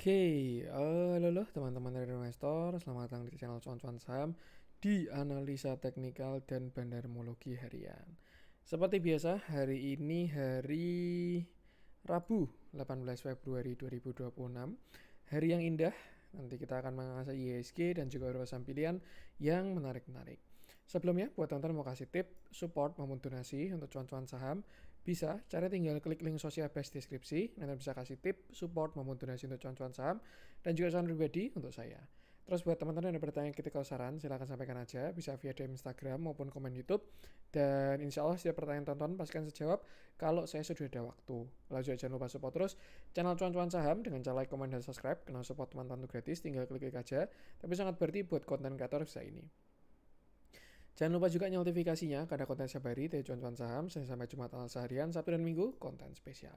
Halo teman-teman dari investor, selamat datang di channel Cuan-Cuan Saham di analisa teknikal dan bandarmologi harian. Seperti biasa, hari ini hari Rabu 18 Februari 2026, hari yang indah. Nanti kita akan mengasah IHSG dan juga beberapa saham pilihan yang menarik-menarik. Sebelumnya, buat teman-teman mau kasih tip, support maupun donasi untuk cuan-cuan saham, bisa, cara tinggal klik link sosial base deskripsi, nanti bisa kasih tip, support maupun donasi untuk cuan-cuan saham, dan juga saran pribadi untuk saya. Terus buat teman-teman yang ada pertanyaan ketika saran, silahkan sampaikan aja, bisa via DM Instagram maupun komen YouTube. Dan insya Allah setiap pertanyaan tonton pastikan saya jawab kalau saya sudah ada waktu. Lalu juga jangan lupa support terus channel cuan-cuan saham dengan cara like, komen, dan subscribe. Karena support teman-teman itu gratis, tinggal klik-klik aja. Tapi sangat berarti buat konten kreator saya ini. Jangan lupa juga notifikasinya karena konten setiap hari dari cuan-cuan saham, Senin sampai Jumat analisa harian, Sabtu dan Minggu konten spesial.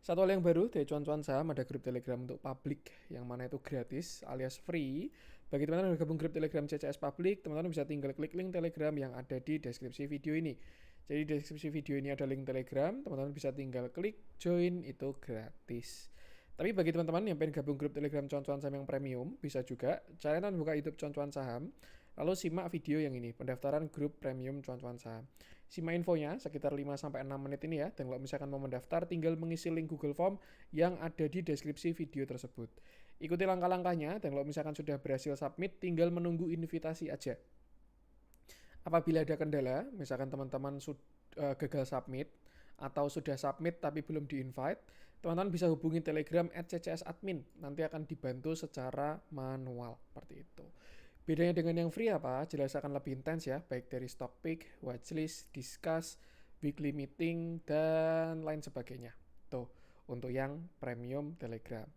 Satu hal yang baru dari cuan-cuan saham, ada grup Telegram untuk publik yang mana itu gratis alias free. Bagi teman-teman yang gabung grup Telegram CCS Public, teman-teman bisa tinggal klik link Telegram yang ada di deskripsi video ini. Jadi di deskripsi video ini ada link Telegram, teman-teman bisa tinggal klik join, itu gratis. Tapi bagi teman-teman yang pengen gabung grup Telegram cuan-cuan saham yang premium, bisa juga. Caranya teman buka YouTube cuan-cuan saham, lalu simak video yang ini, pendaftaran grup premium cuan-cuan saham. Simak infonya sekitar 5-6 menit ini ya, dan kalau misalkan mau mendaftar, tinggal mengisi link Google Form yang ada di deskripsi video tersebut. Ikuti langkah-langkahnya, dan kalau misalkan sudah berhasil submit, tinggal menunggu invitasi aja. Apabila ada kendala, misalkan teman-teman gagal submit, atau sudah submit tapi belum di-invite, teman-teman bisa hubungi Telegram @ccs_admin, nanti akan dibantu secara manual, seperti itu. Bedanya dengan yang free apa? Jelas akan lebih intens ya, baik dari stock pick, watchlist, discuss, weekly meeting, dan lain sebagainya. Tuh, untuk yang premium Telegram.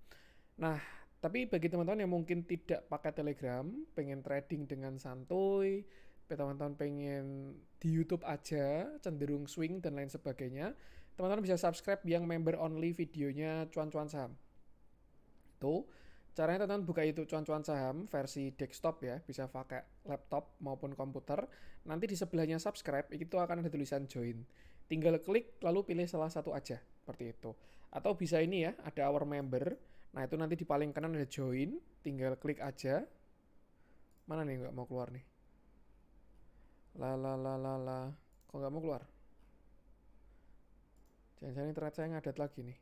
Nah, tapi bagi teman-teman yang mungkin tidak pakai Telegram, pengen trading dengan santuy, teman-teman pengen di YouTube aja, cenderung swing dan lain sebagainya, teman-teman bisa subscribe yang member only videonya cuan-cuan saham. Tuh, caranya teman-teman buka YouTube cuan-cuan saham versi desktop ya, bisa pakai laptop maupun komputer. Nanti di sebelahnya subscribe, itu akan ada tulisan join. Tinggal klik lalu pilih salah satu aja, seperti itu. Atau bisa ini ya, ada our member. Nah itu nanti di paling kanan ada join, tinggal klik aja. Mana nih nggak mau keluar nih? La, kok nggak mau keluar? Jangan-jangan internet saya ngadat lagi nih.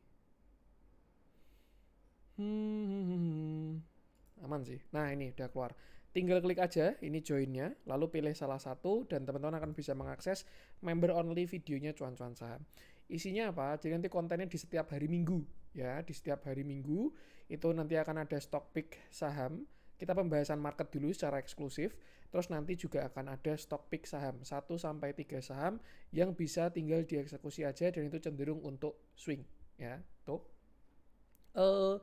Aman sih. Nah ini udah keluar. Tinggal klik aja, ini joinnya, lalu pilih salah satu, dan teman-teman akan bisa mengakses member only videonya cuan-cuan saham. Isinya apa? Jadi nanti kontennya di setiap hari Minggu, ya, di setiap hari Minggu itu nanti akan ada stock pick saham. Kita pembahasan market dulu secara eksklusif, terus nanti juga akan ada stock pick saham 1-3 saham yang bisa tinggal dieksekusi aja dan itu cenderung untuk swing, ya. Tuh. Uh,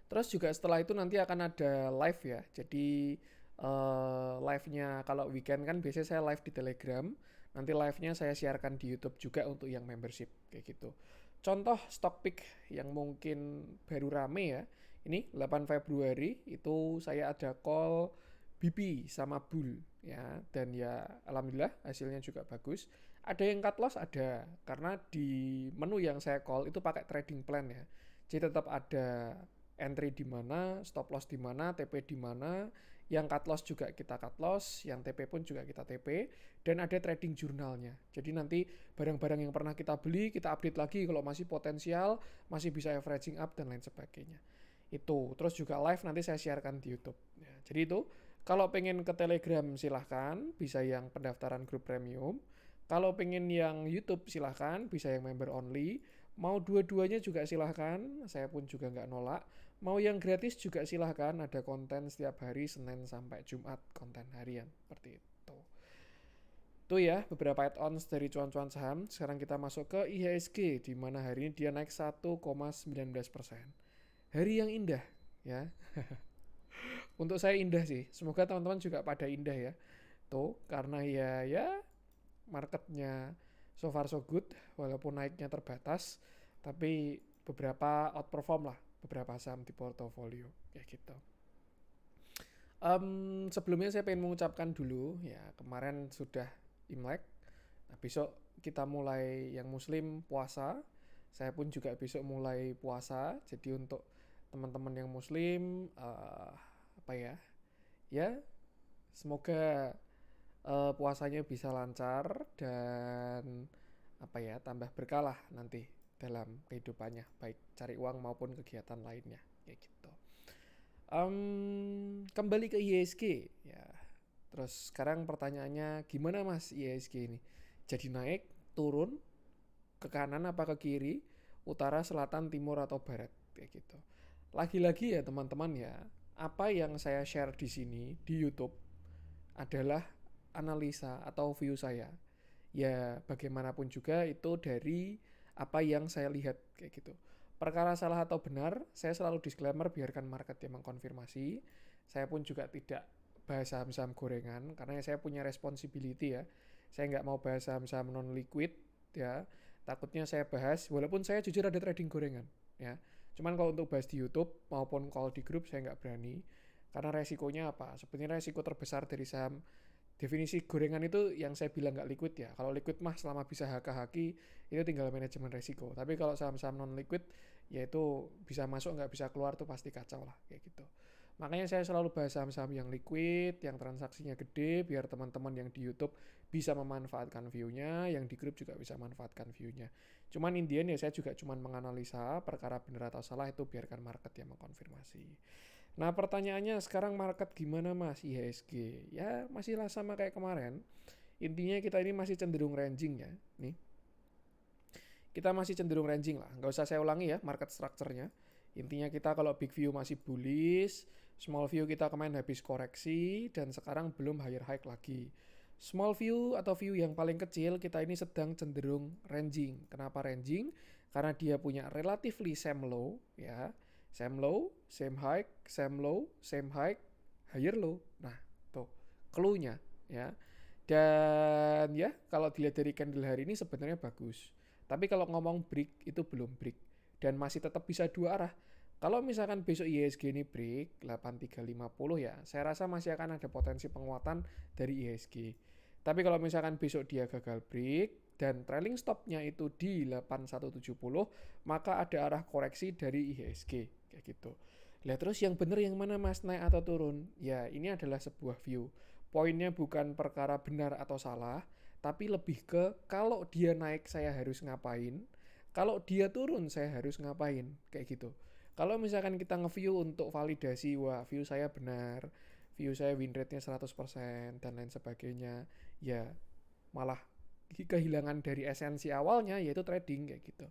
Terus juga setelah itu nanti akan ada live ya. Jadi live-nya kalau weekend kan biasanya saya live di Telegram. Nanti live-nya saya siarkan di YouTube juga untuk yang membership kayak gitu. Contoh stock pick yang mungkin baru rame ya. Ini 8 Februari itu saya ada call BP sama Bull ya, dan ya alhamdulillah hasilnya juga bagus. Ada yang cut loss ada, karena di menu yang saya call itu pakai trading plan ya. Jadi tetap ada entry di mana, stop loss di mana, TP di mana, yang cut loss juga kita cut loss, yang TP pun juga kita TP, dan ada trading jurnalnya. Jadi nanti barang-barang yang pernah kita beli, kita update lagi kalau masih potensial, masih bisa averaging up dan lain sebagainya. Itu, terus juga live nanti saya siarkan di YouTube. Ya, jadi itu, kalau pengen ke Telegram silahkan, bisa yang pendaftaran grup premium. Kalau pengen yang YouTube silahkan, bisa yang member only. Mau dua-duanya juga silahkan, saya pun juga nggak nolak. Mau yang gratis juga silahkan, ada konten setiap hari Senin sampai Jumat, konten harian, seperti itu. Itu ya beberapa add-ons dari cuan-cuan saham. Sekarang kita masuk ke IHSG, di mana hari ini dia naik 1,19%. Hari yang indah, ya. Untuk saya indah sih, semoga teman-teman juga pada indah ya. Tuh, karena ya marketnya so far so good, walaupun naiknya terbatas, tapi beberapa outperform lah beberapa saham di portofolio kayak gitu. Sebelumnya saya pengen mengucapkan dulu ya, kemarin sudah Imlek. Nah, besok kita mulai yang muslim puasa. Saya pun juga besok mulai puasa. Jadi untuk teman-teman yang muslim, apa ya, ya semoga puasanya bisa lancar dan apa ya, tambah berkah lah nanti dalam kehidupannya, baik cari uang maupun kegiatan lainnya kayak gitu. Kembali ke IHSG ya. Terus sekarang pertanyaannya, gimana Mas IHSG ini? Jadi naik, turun, ke kanan apa ke kiri, utara, selatan, timur atau barat kayak gitu. Lagi-lagi ya teman-teman ya, apa yang saya share di sini di YouTube adalah analisa atau view saya. Ya bagaimanapun juga itu dari apa yang saya lihat kayak gitu. Perkara salah atau benar, saya selalu disclaimer biarkan market yang mengkonfirmasi. Saya pun juga tidak bahas saham-saham gorengan karena saya punya responsibility ya. Saya nggak mau bahas saham-saham non liquid ya. Takutnya saya bahas, walaupun saya jujur ada trading gorengan ya. Cuman kalau untuk bahas di YouTube maupun call di grup saya nggak berani karena resikonya apa? Sebenarnya resiko terbesar dari saham definisi gorengan itu yang saya bilang nggak liquid ya. Kalau liquid mah selama bisa haki itu tinggal manajemen resiko. Tapi kalau saham-saham non liquid ya itu bisa masuk nggak bisa keluar tuh pasti kacau lah kayak gitu. Makanya saya selalu bahas saham-saham yang liquid, yang transaksinya gede, biar teman-teman yang di YouTube bisa memanfaatkan view-nya, yang di grup juga bisa manfaatkan view-nya. Cuman Indian ya saya juga cuman menganalisa perkara benar atau salah itu biarkan market yang mengkonfirmasi. Nah pertanyaannya sekarang market gimana Mas IHSG? Ya masih lah sama kayak kemarin. Intinya kita ini masih cenderung ranging ya. Nih, kita masih cenderung ranging lah. Nggak usah saya ulangi ya market structure-nya. Intinya kita kalau big view masih bullish, small view kita kemarin habis koreksi, dan sekarang belum higher high lagi. Small view atau view yang paling kecil kita ini sedang cenderung ranging. Kenapa ranging? Karena dia punya relatively same low ya. Same low, same high, same low, same high, higher low. Nah, tuh clue-nya ya. Dan ya, kalau dilihat dari candle hari ini sebenarnya bagus. Tapi kalau ngomong break itu belum break dan masih tetap bisa dua arah. Kalau misalkan besok IHSG ini break 8350 ya, saya rasa masih akan ada potensi penguatan dari IHSG. Tapi kalau misalkan besok dia gagal break dan trailing stopnya itu di 8170, maka ada arah koreksi dari IHSG kayak gitu. Lah terus yang benar yang mana Mas, naik atau turun? Ya ini adalah sebuah view. Poinnya bukan perkara benar atau salah, tapi lebih ke kalau dia naik saya harus ngapain, kalau dia turun saya harus ngapain, kayak gitu. Kalau misalkan kita nge-view untuk validasi, wah view saya benar, view saya win rate-nya 100% dan lain sebagainya, ya malah kehilangan dari esensi awalnya yaitu trading kayak gitu.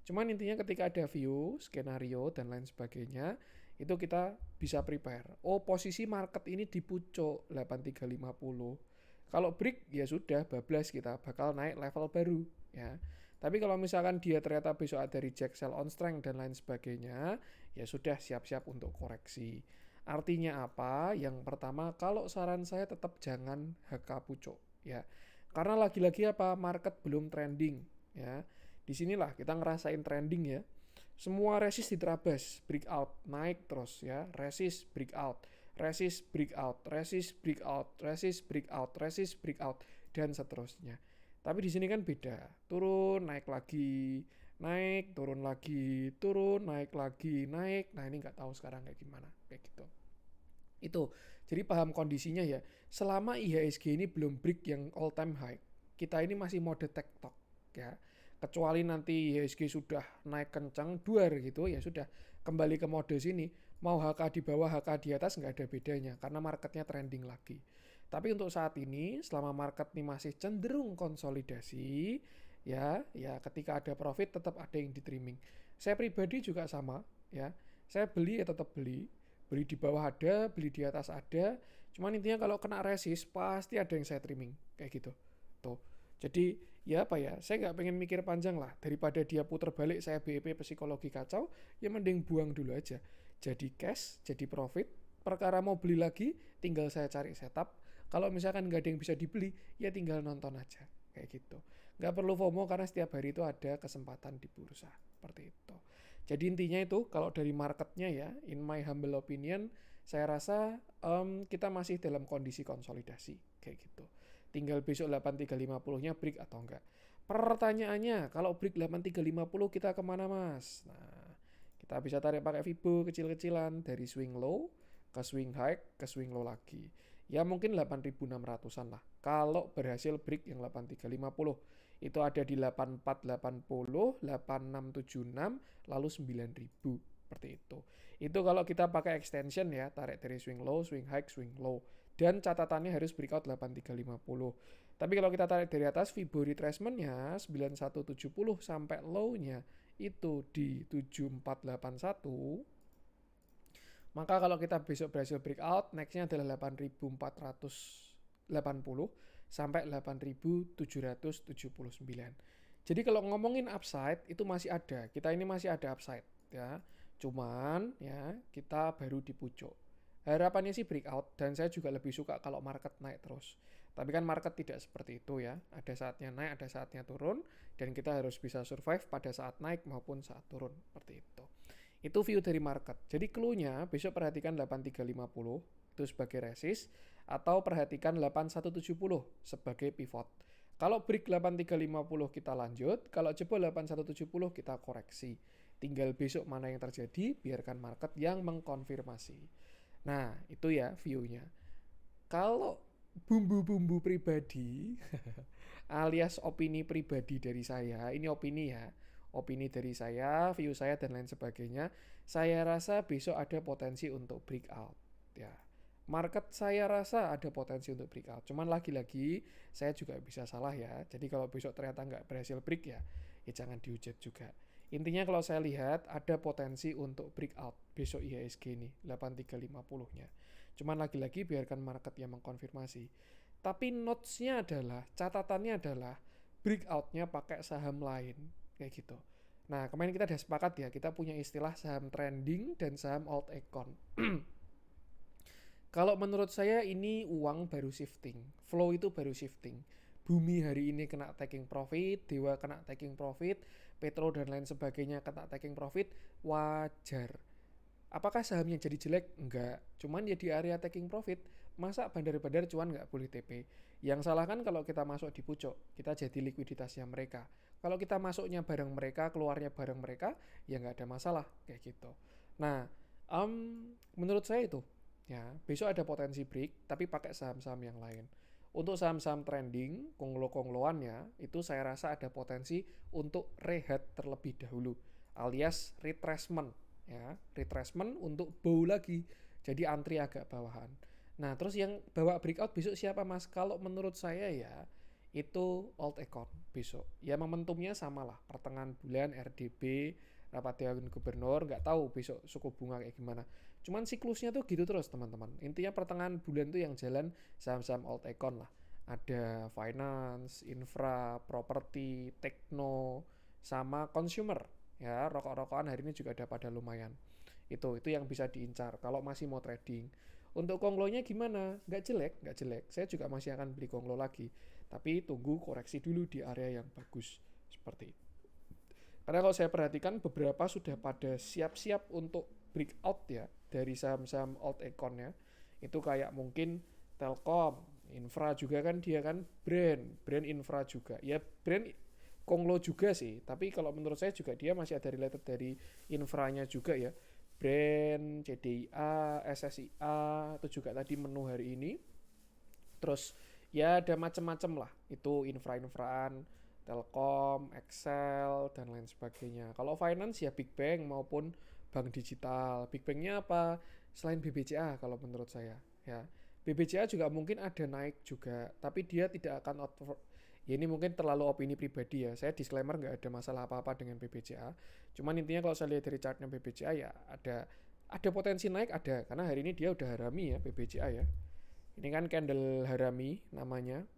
Cuman intinya ketika ada view, skenario dan lain sebagainya, itu kita bisa prepare. Oh, posisi market ini di pucuk 8350. Kalau break ya sudah bablas kita bakal naik level baru ya. Tapi kalau misalkan dia ternyata besok ada reject sell on strength dan lain sebagainya, ya sudah siap-siap untuk koreksi. Artinya apa? Yang pertama, kalau saran saya tetap jangan HK pucuk ya. Karena lagi-lagi apa? Market belum trending ya. Disinilah kita ngerasain trending ya. Semua resist diterabas, breakout, naik terus ya, resist, breakout, resist, breakout, resist, breakout, resist, breakout, resist, breakout, dan seterusnya. Tapi di sini kan beda, turun, naik lagi, naik, turun lagi, turun, naik lagi, naik. Nah ini nggak tahu sekarang kayak gimana, kayak gitu. Itu, jadi paham kondisinya ya. Selama IHSG ini belum break yang all time high, kita ini masih mode tektok ya. Kecuali nanti IHSG sudah naik kencang duar gitu ya sudah kembali ke mode sini. Mau HK di bawah HK di atas nggak ada bedanya karena marketnya trending lagi. Tapi untuk saat ini selama market ini masih cenderung konsolidasi ya ketika ada profit tetap ada yang di trimming. Saya pribadi juga sama ya. Saya beli ya tetap beli. Beli di bawah ada, beli di atas ada. Cuman intinya kalau kena resist pasti ada yang saya trimming kayak gitu. Tuh. Jadi ya apa ya, saya nggak pengen mikir panjang lah. Daripada dia puter balik saya BEP psikologi kacau, ya mending buang dulu aja. Jadi cash, jadi profit. Perkara mau beli lagi, tinggal saya cari setup. Kalau misalkan nggak ada yang bisa dibeli, ya tinggal nonton aja. Kayak gitu. Nggak perlu FOMO karena setiap hari itu ada kesempatan di bursa. Seperti itu. Jadi intinya itu, kalau dari marketnya ya, in my humble opinion, saya rasa kita masih dalam kondisi konsolidasi. Kayak gitu. Tinggal besok 8350-nya break atau enggak. Pertanyaannya, kalau break 8350 kita kemana Mas? Nah, Kita bisa tarik pakai Fibo kecil-kecilan dari swing low ke swing high ke swing low lagi. Ya mungkin 8.600-an lah. Kalau berhasil break yang 8350 itu ada di 8480, 8676, lalu 9000 seperti itu. Itu kalau kita pakai extension ya, tarik dari swing low, swing high, swing low. Dan catatannya harus breakout 8350. Tapi kalau kita tarik dari atas, Fibo retracement-nya 9170 sampai low-nya itu di 7481. Maka kalau kita besok berhasil breakout, next-nya adalah 8480 sampai 8779. Jadi kalau ngomongin upside itu masih ada. Kita ini masih ada upside ya. Cuman ya kita baru di pucuk. Harapannya sih breakout dan saya juga lebih suka kalau market naik terus. Tapi kan market tidak seperti itu ya. Ada saatnya naik, ada saatnya turun dan kita harus bisa survive pada saat naik maupun saat turun seperti itu. Itu view dari market. Jadi clue-nya besok perhatikan 8350 itu sebagai resist atau perhatikan 8170 sebagai pivot. Kalau break 8350 kita lanjut, kalau jebol 8170 kita koreksi. Tinggal besok mana yang terjadi, biarkan market yang mengkonfirmasi. Nah, itu ya view-nya. Kalau bumbu-bumbu pribadi alias opini pribadi dari saya, ini opini ya, opini dari saya, view saya dan lain sebagainya, saya rasa besok ada potensi untuk breakout ya. Market saya rasa ada potensi untuk breakout, cuman lagi-lagi saya juga bisa salah ya. Jadi kalau besok ternyata nggak berhasil break ya jangan dihujat juga. Intinya kalau saya lihat ada potensi untuk breakout besok IHSG ini 8350-nya. Cuman lagi-lagi biarkan market yang mengkonfirmasi. Tapi notes-nya adalah, catatannya adalah breakout-nya pakai saham lain kayak gitu. Nah, kemarin kita udah sepakat ya, kita punya istilah saham trending dan saham alt econ. Kalau menurut saya ini uang baru shifting, flow itu baru shifting. Bumi hari ini kena taking profit, Dewa kena taking profit, Petro dan lain sebagainya kena taking profit, wajar. Apakah sahamnya jadi jelek? Enggak. Cuman ya di area taking profit, masa bandar-bandar cuan nggak boleh TP? Yang salah kan kalau kita masuk di pucuk, kita jadi likuiditasnya mereka. Kalau kita masuknya bareng mereka, keluarnya bareng mereka, ya nggak ada masalah kayak gitu. Nah, menurut saya itu, ya besok ada potensi break, tapi pakai saham-saham yang lain. Untuk saham-saham trending, konglo-kongloannya, itu saya rasa ada potensi untuk rehat terlebih dahulu, alias retracement. Ya, retracement untuk bow lagi, jadi antri agak bawahan. Nah, terus yang bawa breakout besok siapa mas? Kalau menurut saya ya itu alt econ besok. Ya momentumnya sama lah, pertengahan bulan RDB, rapat dewan gubernur, nggak tahu besok suku bunga kayak gimana. Cuman siklusnya tuh gitu terus teman-teman. Intinya pertengahan bulan tuh yang jalan saham-saham alt econ lah. Ada finance, infra, properti, tekno, sama consumer. Ya, rokok-rokokan hari ini juga ada pada lumayan. Itu yang bisa diincar kalau masih mau trading. Untuk konglonya gimana? Nggak jelek, nggak jelek. Saya juga masih akan beli konglo lagi. Tapi tunggu koreksi dulu di area yang bagus. Seperti itu. Karena kalau saya perhatikan beberapa sudah pada siap-siap untuk breakout ya dari saham-saham alt econ-nya. Itu kayak mungkin Telkom, infra juga kan dia kan brand infra juga. Ya brand konglo juga sih, tapi kalau menurut saya juga dia masih ada related dari infranya juga ya. Brand, CDIA, SSIA, itu juga tadi menu hari ini. Terus ya ada macam-macam lah, itu infra-infraan, Telkom, Excel, dan lain sebagainya. Kalau finance ya Big Bank maupun bank digital. Big Banknya apa? Selain BBCA kalau menurut saya. Ya, BBCA juga mungkin ada naik juga, tapi dia tidak akan ya ini mungkin terlalu opini pribadi ya. Saya disclaimer nggak ada masalah apa-apa dengan BBCA. Cuman intinya kalau saya lihat dari chartnya BBCA ya ada potensi naik ada. Karena hari ini dia udah harami ya BBCA ya. Ini kan candle harami namanya.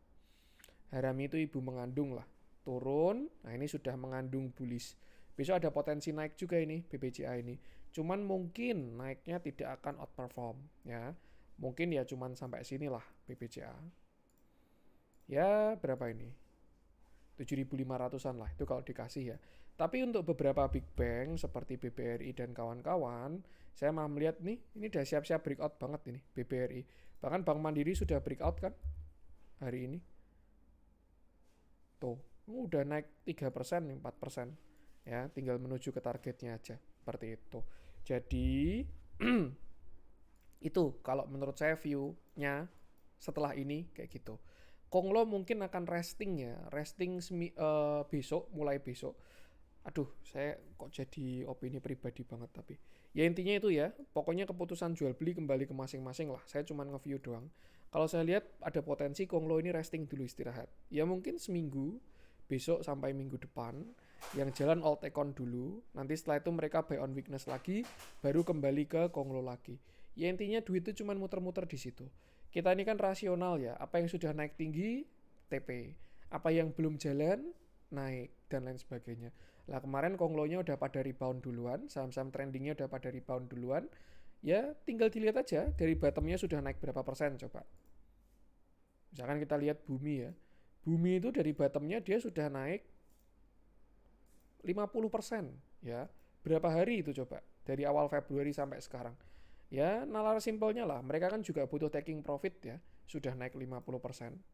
Harami itu ibu mengandung lah. Turun, nah ini sudah mengandung bullish. Besok ada potensi naik juga ini BBCA ini. Cuman mungkin naiknya tidak akan outperform ya. Mungkin ya cuman sampai sinilah BBCA. Ya berapa ini? 7.500-an lah itu kalau dikasih ya. Tapi untuk beberapa big bank seperti BBRI dan kawan-kawan, saya mau melihat nih, ini udah siap-siap breakout banget ini BBRI. Bahkan Bank Mandiri sudah breakout kan hari ini. Tuh, udah naik 3%, 4%. Ya, tinggal menuju ke targetnya aja. seperti itu. Jadi itu kalau menurut saya view-nya setelah ini kayak gitu. Konglo mungkin akan resting ya, resting besok, mulai besok. Aduh, saya kok jadi opini pribadi banget tapi. Ya intinya itu ya, pokoknya keputusan jual beli kembali ke masing-masing lah. Saya cuma nge-view doang. Kalau saya lihat ada potensi Konglo ini resting dulu istirahat. Ya mungkin seminggu, besok sampai minggu depan. Yang jalan alt econ dulu. Nanti setelah itu mereka buy on weakness lagi, baru kembali ke Konglo lagi. Ya intinya duit itu cuma muter-muter di situ. Kita ini kan rasional ya. Apa yang sudah naik tinggi, TP. Apa yang belum jalan, naik dan lain sebagainya. Lah kemarin Konglonya udah pada rebound duluan, saham-saham trendingnya udah pada rebound duluan. Ya tinggal dilihat aja dari bottomnya sudah naik berapa persen coba. Misalkan kita lihat Bumi ya. Bumi itu dari bottomnya dia sudah naik 50% ya. Berapa hari itu coba? Dari awal Februari sampai sekarang. Ya nalar simpelnya lah, mereka kan juga butuh taking profit ya. Sudah naik 50%.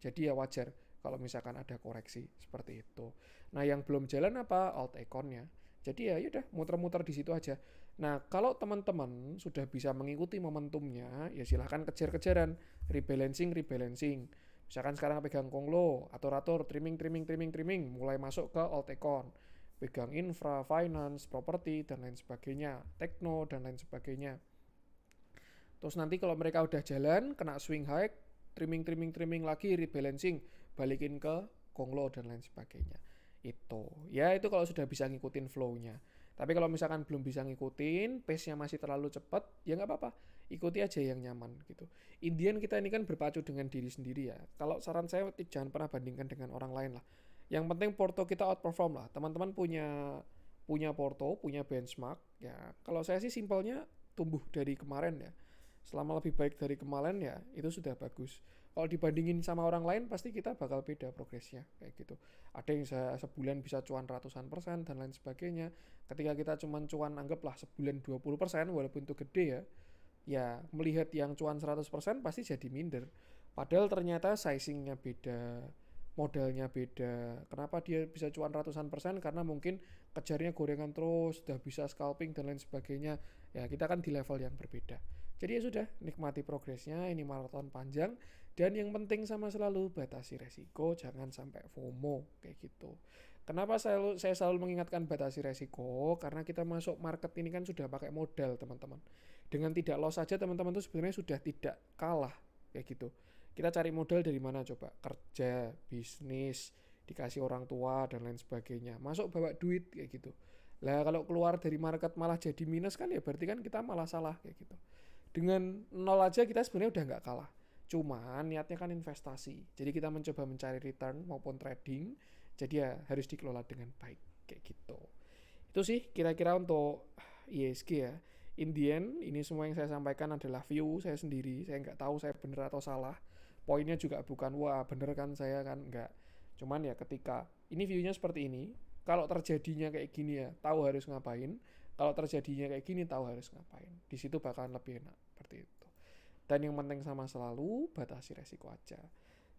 Jadi ya wajar kalau misalkan ada koreksi seperti itu. Nah, yang belum jalan apa? Alt econ-nya. Jadi ya udah muter-muter di situ aja. Nah, kalau teman-teman sudah bisa mengikuti momentumnya, ya silahkan kejar-kejaran, rebalancing. Misalkan sekarang pegang Konglo, atur-atur, trimming, mulai masuk ke alt econ. Pegang infra, finance, properti, dan lain sebagainya, tekno, dan lain sebagainya. Terus nanti kalau mereka udah jalan, kena swing high, trimming lagi, rebalancing, balikin ke Konglo dan lain sebagainya. Itu. Ya itu kalau sudah bisa ngikutin flow-nya. Tapi kalau misalkan belum bisa ngikutin, pace-nya masih terlalu cepat, ya nggak apa-apa. Ikuti aja yang nyaman gitu. Indian kita ini kan berpacu dengan diri sendiri ya. Kalau saran saya jangan pernah bandingkan dengan orang lain lah. Yang penting porto kita outperform lah. Teman-teman punya porto, punya benchmark ya. Kalau saya sih simpelnya tumbuh dari kemarin ya. Selama lebih baik dari kemarin ya itu sudah bagus. Kalau dibandingin sama orang lain pasti kita bakal beda progresnya kayak gitu. Ada yang sebulan bisa cuan ratusan persen dan lain sebagainya. Ketika kita cuan anggaplah sebulan 20% walaupun itu gede ya. Ya melihat yang cuan 100% pasti jadi minder. Padahal ternyata sizingnya beda, modalnya beda. Kenapa dia bisa cuan ratusan persen? Karena mungkin kejarnya gorengan terus, udah bisa scalping dan lain sebagainya. Ya kita kan di level yang berbeda. Jadi ya sudah, nikmati progresnya, ini maraton panjang. Dan yang penting sama selalu batasi resiko, jangan sampai FOMO kayak gitu. Kenapa saya selalu mengingatkan batasi resiko? Karena kita masuk market ini kan sudah pakai modal teman-teman. Dengan tidak loss saja teman-teman itu sebenarnya sudah tidak kalah kayak gitu. Kita cari modal dari mana coba? Kerja, bisnis, dikasih orang tua dan lain sebagainya. Masuk bawa duit kayak gitu. Lah kalau keluar dari market malah jadi minus kan ya berarti kan kita malah salah kayak gitu. Dengan nol aja kita sebenarnya udah nggak kalah. Cuman niatnya kan investasi. Jadi kita mencoba mencari return maupun trading. Jadi ya harus dikelola dengan baik kayak gitu. Itu sih kira-kira untuk ISG ya. In the end, ini semua yang saya sampaikan adalah view saya sendiri. Saya nggak tahu saya benar atau salah. Poinnya juga bukan wah bener kan saya kan nggak. Cuman ya ketika ini view-nya seperti ini. Kalau terjadinya kayak gini ya tahu harus ngapain. Kalau terjadinya kayak gini tahu harus ngapain. Di situ bakalan lebih enak seperti itu. Dan yang penting sama selalu batasi resiko aja.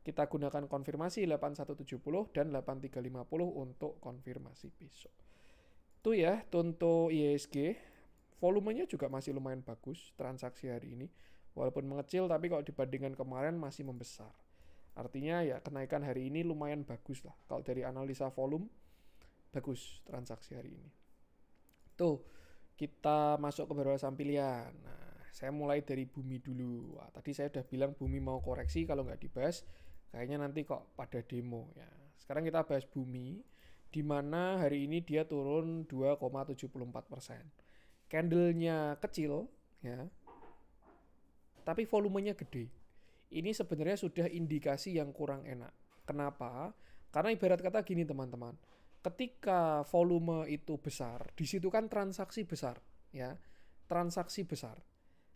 Kita gunakan konfirmasi 8170 dan 8350 untuk konfirmasi besok. Itu ya untuk ISG. Volumenya juga masih lumayan bagus transaksi hari ini. Walaupun mengecil tapi kalau dibandingkan kemarin masih membesar. Artinya ya kenaikan hari ini lumayan bagus lah. Kalau dari analisa volume bagus transaksi hari ini. Tuh, kita masuk ke beberapa saham pilihan. Nah, saya mulai dari Bumi dulu. Wah, tadi saya udah bilang Bumi mau koreksi, kalau nggak dibahas, kayaknya nanti kok pada demo ya. Sekarang kita bahas Bumi, di mana hari ini dia turun 2,74%. Candle-nya kecil, ya, tapi volumenya gede. Ini sebenarnya sudah indikasi yang kurang enak. Kenapa? Karena ibarat kata gini teman-teman. Ketika volume itu besar, di situ kan transaksi besar, ya, transaksi besar.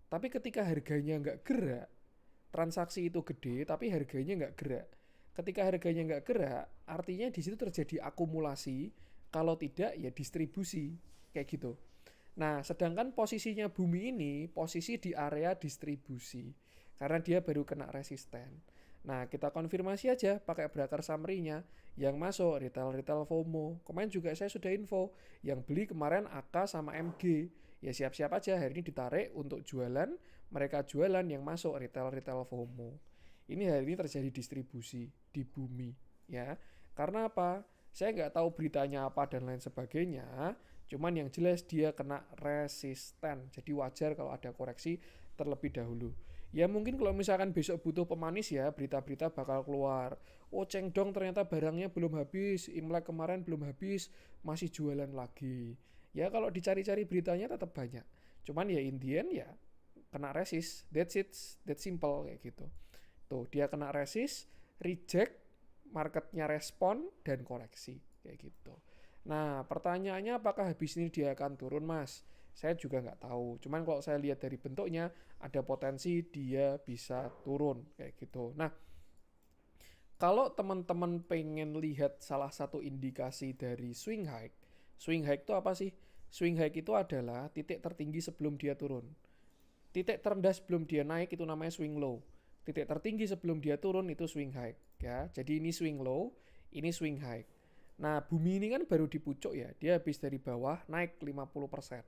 Tapi ketika harganya nggak gerak, transaksi itu gede, tapi harganya nggak gerak. Ketika harganya nggak gerak, artinya di situ terjadi akumulasi. Kalau tidak, ya distribusi, kayak gitu. Nah, sedangkan posisinya Bumi ini posisi di area distribusi, karena dia baru kena resisten. Nah, kita konfirmasi aja pakai broker summary-nya. Yang masuk retail FOMO. Kemarin juga saya sudah info. Yang beli kemarin AK sama MG. Ya siap-siap aja hari ini ditarik untuk jualan. Mereka jualan yang masuk retail FOMO. Ini hari ini terjadi distribusi di bumi. Ya, karena apa? Saya nggak tahu beritanya apa dan lain sebagainya. Cuman yang jelas dia kena resisten. Jadi wajar kalau ada koreksi terlebih dahulu. Ya mungkin kalau misalkan besok butuh pemanis ya berita-berita bakal keluar. Oh Chengdong ternyata barangnya belum habis, Imlek kemarin belum habis, masih jualan lagi. Ya kalau dicari-cari beritanya tetap banyak. Cuman ya Indian ya kena resist, that's it, that's simple kayak gitu. Tuh dia kena resist, reject, marketnya respon dan koreksi kayak gitu. Nah pertanyaannya apakah habis ini dia akan turun mas? Saya juga nggak tahu. Cuman kalau saya lihat dari bentuknya, ada potensi dia bisa turun kayak gitu. Nah, kalau teman-teman pengen lihat salah satu indikasi dari swing high itu apa sih? Swing high itu adalah titik tertinggi sebelum dia turun. Titik terendah sebelum dia naik itu namanya swing low. Titik tertinggi sebelum dia turun itu swing high. Ya, jadi ini swing low, ini swing high. Nah, bumi ini kan baru di pucuk ya. Dia habis dari bawah naik 50%.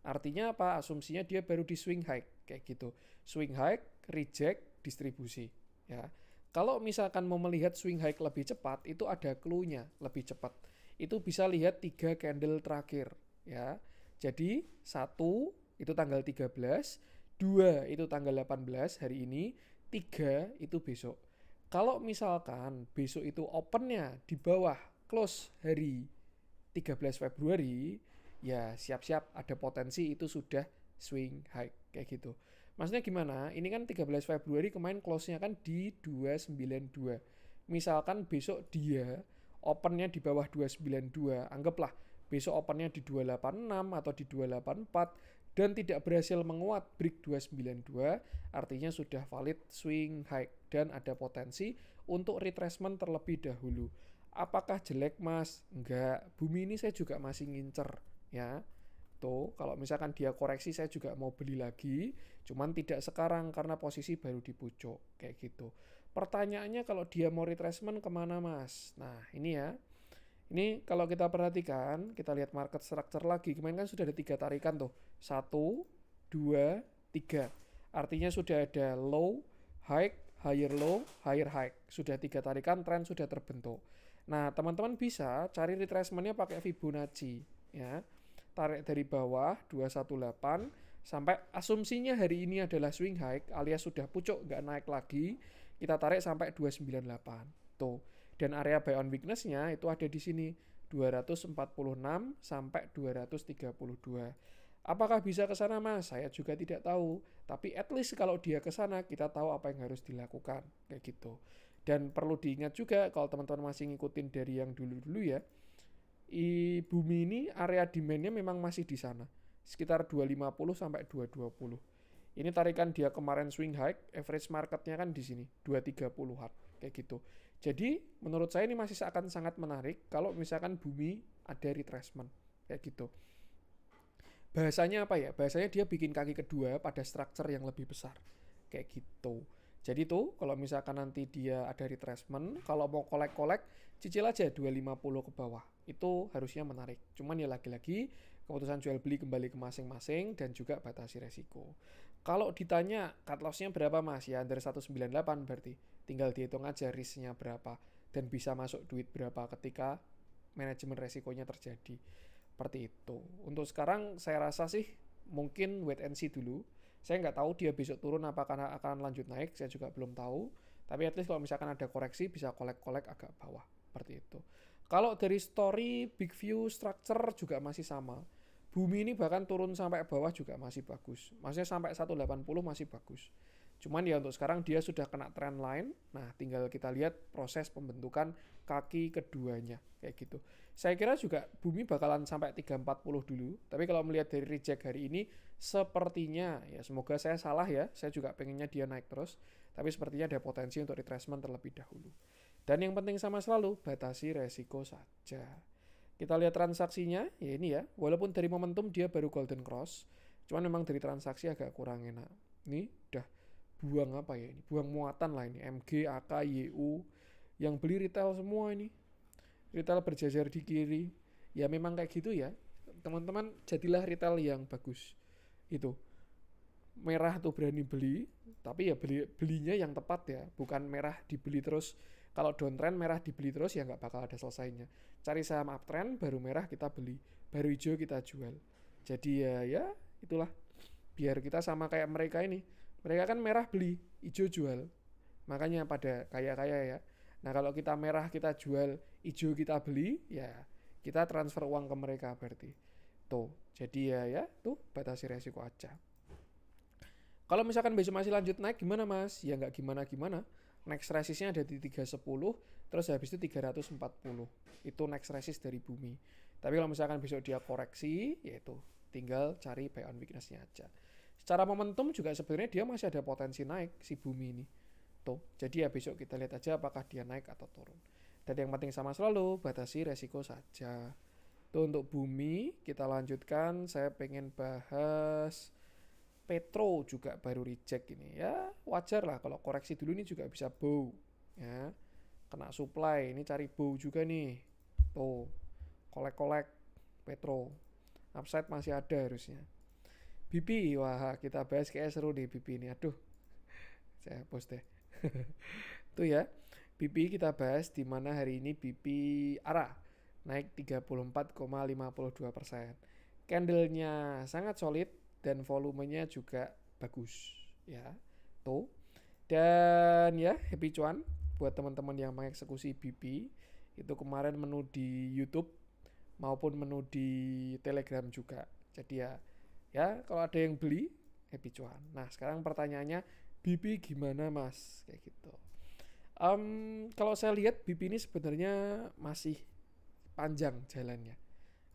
Artinya apa? Asumsinya dia baru di swing high kayak gitu. Swing high, reject, distribusi. Ya. Kalau misalkan mau melihat swing high lebih cepat, itu ada clue-nya lebih cepat. Itu bisa lihat 3 candle terakhir. Ya. Jadi 1 itu tanggal 13, 2 itu tanggal 18 hari ini, 3 itu besok. Kalau misalkan besok itu opennya di bawah close hari 13 Februari, ya siap-siap ada potensi itu sudah swing high kayak gitu. Maksudnya gimana? Ini kan 13 Februari kemarin close-nya kan di 292. Misalkan besok dia opennya di bawah 292, anggaplah besok opennya di 286 atau di 284 dan tidak berhasil menguat break 292, artinya sudah valid swing high dan ada potensi untuk retracement terlebih dahulu. Apakah jelek mas? Enggak, bumi ini saya juga masih ngincer ya. Tuh, kalau misalkan dia koreksi saya juga mau beli lagi, cuman tidak sekarang karena posisi baru di pucuk kayak gitu. Pertanyaannya kalau dia mau retracement kemana mas? Nah ini ya, ini kalau kita perhatikan, kita lihat market structure lagi. Kemarin kan sudah ada 3 tarikan tuh. 1, 2, 3. Artinya sudah ada low, high, higher low, higher high. Sudah 3 tarikan, tren sudah terbentuk. Nah, teman-teman bisa cari retracementnya pakai Fibonacci. Ya. Tarik dari bawah 218 sampai asumsinya hari ini adalah swing high alias sudah pucuk nggak naik lagi. Kita tarik sampai 298. Tuh. Dan area buy on weakness-nya itu ada di sini 246 sampai 232. Apakah bisa ke sana mas? Saya juga tidak tahu. Tapi at least kalau dia ke sana kita tahu apa yang harus dilakukan kayak gitu. Dan perlu diingat juga kalau teman-teman masih ngikutin dari yang dulu-dulu ya, bumi ini area demand-nya memang masih di sana. Sekitar 250 sampai 220. Ini tarikan dia kemarin swing high, average marketnya kan di sini 230-an kayak gitu. Jadi menurut saya ini masih akan sangat menarik kalau misalkan bumi ada retracement kayak gitu. Bahasanya apa ya? Bahasanya dia bikin kaki kedua pada structure yang lebih besar kayak gitu. Jadi tuh kalau misalkan nanti dia ada retracement, kalau mau kolek-kolek cicil aja 250 ke bawah. Itu harusnya menarik. Cuman ya lagi-lagi keputusan jual beli kembali ke masing-masing dan juga batasi resiko. Kalau ditanya cut loss-nya berapa mas? Ya under 198 berarti. Tinggal dihitung aja risk-nya berapa dan bisa masuk duit berapa ketika manajemen resikonya terjadi. Seperti itu. Untuk sekarang saya rasa sih mungkin wait and see dulu. Saya nggak tahu dia besok turun apakah akan lanjut naik, saya juga belum tahu. Tapi at least kalau misalkan ada koreksi bisa kolek-kolek agak bawah. Seperti itu. Kalau dari story, big view, structure juga masih sama. Bumi ini bahkan turun sampai bawah juga masih bagus. Maksudnya sampai 180 masih bagus. Cuman ya untuk sekarang dia sudah kena trend line. Nah tinggal kita lihat proses pembentukan kaki keduanya. Kayak gitu. Saya kira juga bumi bakalan sampai 340 dulu. Tapi kalau melihat dari reject hari ini, sepertinya, ya semoga saya salah ya. Saya juga pengennya dia naik terus. Tapi sepertinya ada potensi untuk retracement terlebih dahulu. Dan yang penting sama selalu, batasi resiko saja. Kita lihat transaksinya, ya ini ya. Walaupun dari momentum dia baru golden cross. Cuman memang dari transaksi agak kurang enak. Ini udah buang apa ya ini? Buang muatan lah ini. MG, AK, YU. Yang beli retail semua ini. Retail berjajar di kiri. Ya memang kayak gitu ya. Teman-teman jadilah retail yang bagus. Itu. Merah tuh berani beli, tapi ya belinya yang tepat ya, bukan merah dibeli terus. Kalau downtrend merah dibeli terus ya nggak bakal ada selesainya. Cari saham uptrend baru merah kita beli, baru hijau kita jual. Jadi ya itulah, biar kita sama kayak mereka ini. Mereka kan merah beli, hijau jual, makanya pada kaya-kaya ya. Nah kalau kita merah kita jual, hijau kita beli, ya kita transfer uang ke mereka berarti. Tuh, jadi ya tuh batasi resiko aja. Kalau misalkan besok masih lanjut naik gimana mas? Ya nggak gimana-gimana. Next resistnya ada di 310, terus habis itu 340. Itu next resist dari bumi. Tapi kalau misalkan besok dia koreksi, yaitu tinggal cari buy on weakness-nya aja. Secara momentum juga sebenarnya dia masih ada potensi naik si bumi ini. Tuh, jadi ya besok kita lihat aja apakah dia naik atau turun. Dan yang penting sama selalu, batasi resiko saja. Tuh untuk bumi, kita lanjutkan. Saya pengen bahas Petro juga baru reject ini ya, wajar lah kalau koreksi dulu ini juga bisa bow ya, kena supply ini cari bow juga nih. Tuh kolek-kolek Petro, upside masih ada harusnya. BP, wah kita bahas kayak seru nih BP ini, aduh saya post deh. Tuh ya, BP kita bahas di mana hari ini BP ARA naik 34,52%. Candlenya sangat solid dan volumenya juga bagus ya. Tuh. Dan ya happy cuan buat teman-teman yang mengeksekusi BP. Itu kemarin menu di YouTube maupun menu di Telegram juga. Jadi ya kalau ada yang beli happy cuan. Nah sekarang pertanyaannya, BP gimana mas? Kayak gitu. Kalau saya lihat BP ini sebenarnya masih panjang jalannya.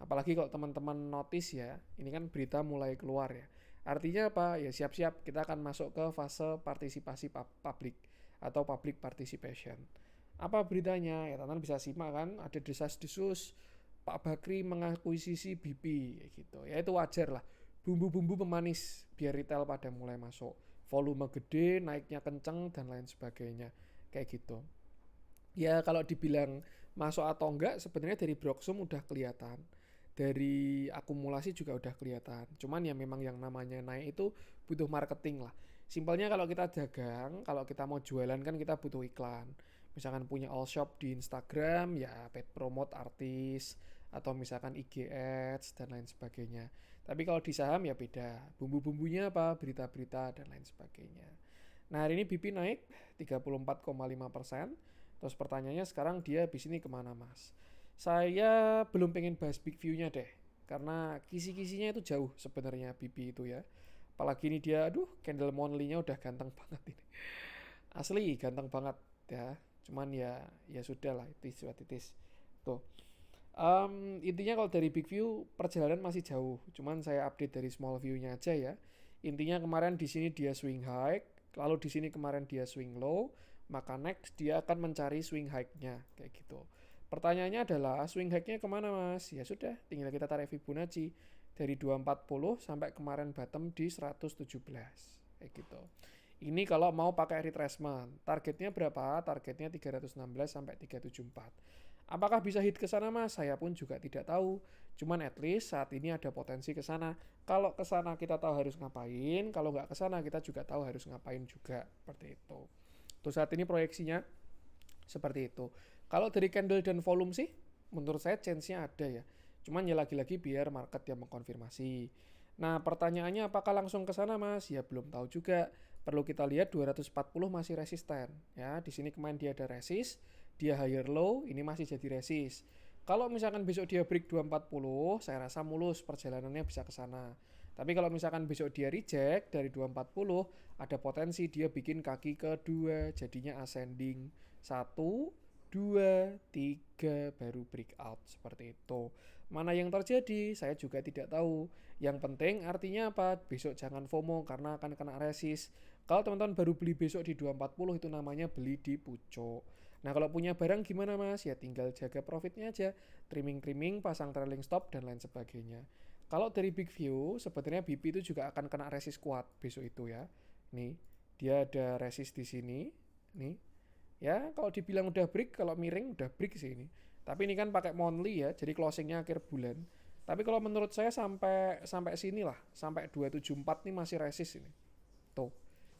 Apalagi kalau teman-teman notice ya, ini kan berita mulai keluar ya. Artinya apa? Ya siap-siap kita akan masuk ke fase partisipasi publik atau public participation. Apa beritanya? Ya teman-teman bisa simak kan, ada desas-desus Pak Bakri mengakuisisi BP gitu. Ya itu wajar lah. Bumbu-bumbu pemanis biar retail pada mulai masuk. Volume gede, naiknya kenceng dan lain sebagainya. Kayak gitu. Ya kalau dibilang masuk atau enggak sebenarnya dari Broksum udah kelihatan, dari akumulasi juga udah kelihatan. Cuman ya memang yang namanya naik itu butuh marketing lah. Simpelnya kalau kita dagang, kalau kita mau jualan kan kita butuh iklan. Misalkan punya all shop di Instagram ya paid promote artis, atau misalkan IG ads dan lain sebagainya. Tapi kalau di saham ya beda. Bumbu-bumbunya apa? Berita-berita dan lain sebagainya. Nah hari ini BP naik 34,5%. Terus pertanyaannya sekarang dia habis ini kemana mas? Saya belum pengen bahas big view-nya deh. Karena kisi-kisinya itu jauh sebenarnya BP itu ya. Apalagi ini dia, aduh candle monthly-nya udah ganteng banget ini. Asli ganteng banget ya. Cuman ya sudah lah, it is what it is. Tuh. Intinya kalau dari big view perjalanan masih jauh. Cuman saya update dari small view-nya aja ya. Intinya kemarin di sini dia swing high, lalu di sini kemarin dia swing low, maka next dia akan mencari swing high-nya kayak gitu. Pertanyaannya adalah swing high-nya kemana mas? Ya sudah, tinggal kita tarik Fibonacci dari 240 sampai kemarin bottom di 117 kayak gitu. Ini kalau mau pakai retracement. Targetnya berapa? Targetnya 316 sampai 374. Apakah bisa hit ke sana mas? Saya pun juga tidak tahu. Cuman at least saat ini ada potensi ke sana. Kalau ke sana kita tahu harus ngapain, kalau nggak ke sana kita juga tahu harus ngapain juga. Seperti itu. Tuh saat ini proyeksinya seperti itu. Kalau dari candle dan volume sih, menurut saya chance-nya ada ya. Cuman ya lagi-lagi biar market yang mengkonfirmasi. Nah pertanyaannya apakah langsung ke sana mas? Ya belum tahu juga. Perlu kita lihat 240 masih resisten. Ya di sini kemarin dia ada resist, dia higher low, ini masih jadi resist. Kalau misalkan besok dia break 240, saya rasa mulus perjalanannya bisa ke sana. Tapi kalau misalkan besok dia reject dari 240, ada potensi dia bikin kaki kedua, jadinya ascending. 1, 2, 3, baru breakout seperti itu. Mana yang terjadi, saya juga tidak tahu. Yang penting artinya apa? Besok jangan FOMO karena akan kena resist. Kalau teman-teman baru beli besok di 240 itu namanya beli di pucuk. Nah kalau punya barang gimana mas? Ya tinggal jaga profitnya aja. Trimming-trimming, pasang trailing stop dan lain sebagainya. Kalau dari big view, sebenarnya BP itu juga akan kena resist kuat besok itu ya. Nih, dia ada resist di sini nih ya. Kalau dibilang udah break, kalau miring udah break sih ini, tapi ini kan pakai monthly ya, jadi closingnya akhir bulan. Tapi kalau menurut saya sampai sampai sini lah, sampai 274 nih masih resist ini tuh.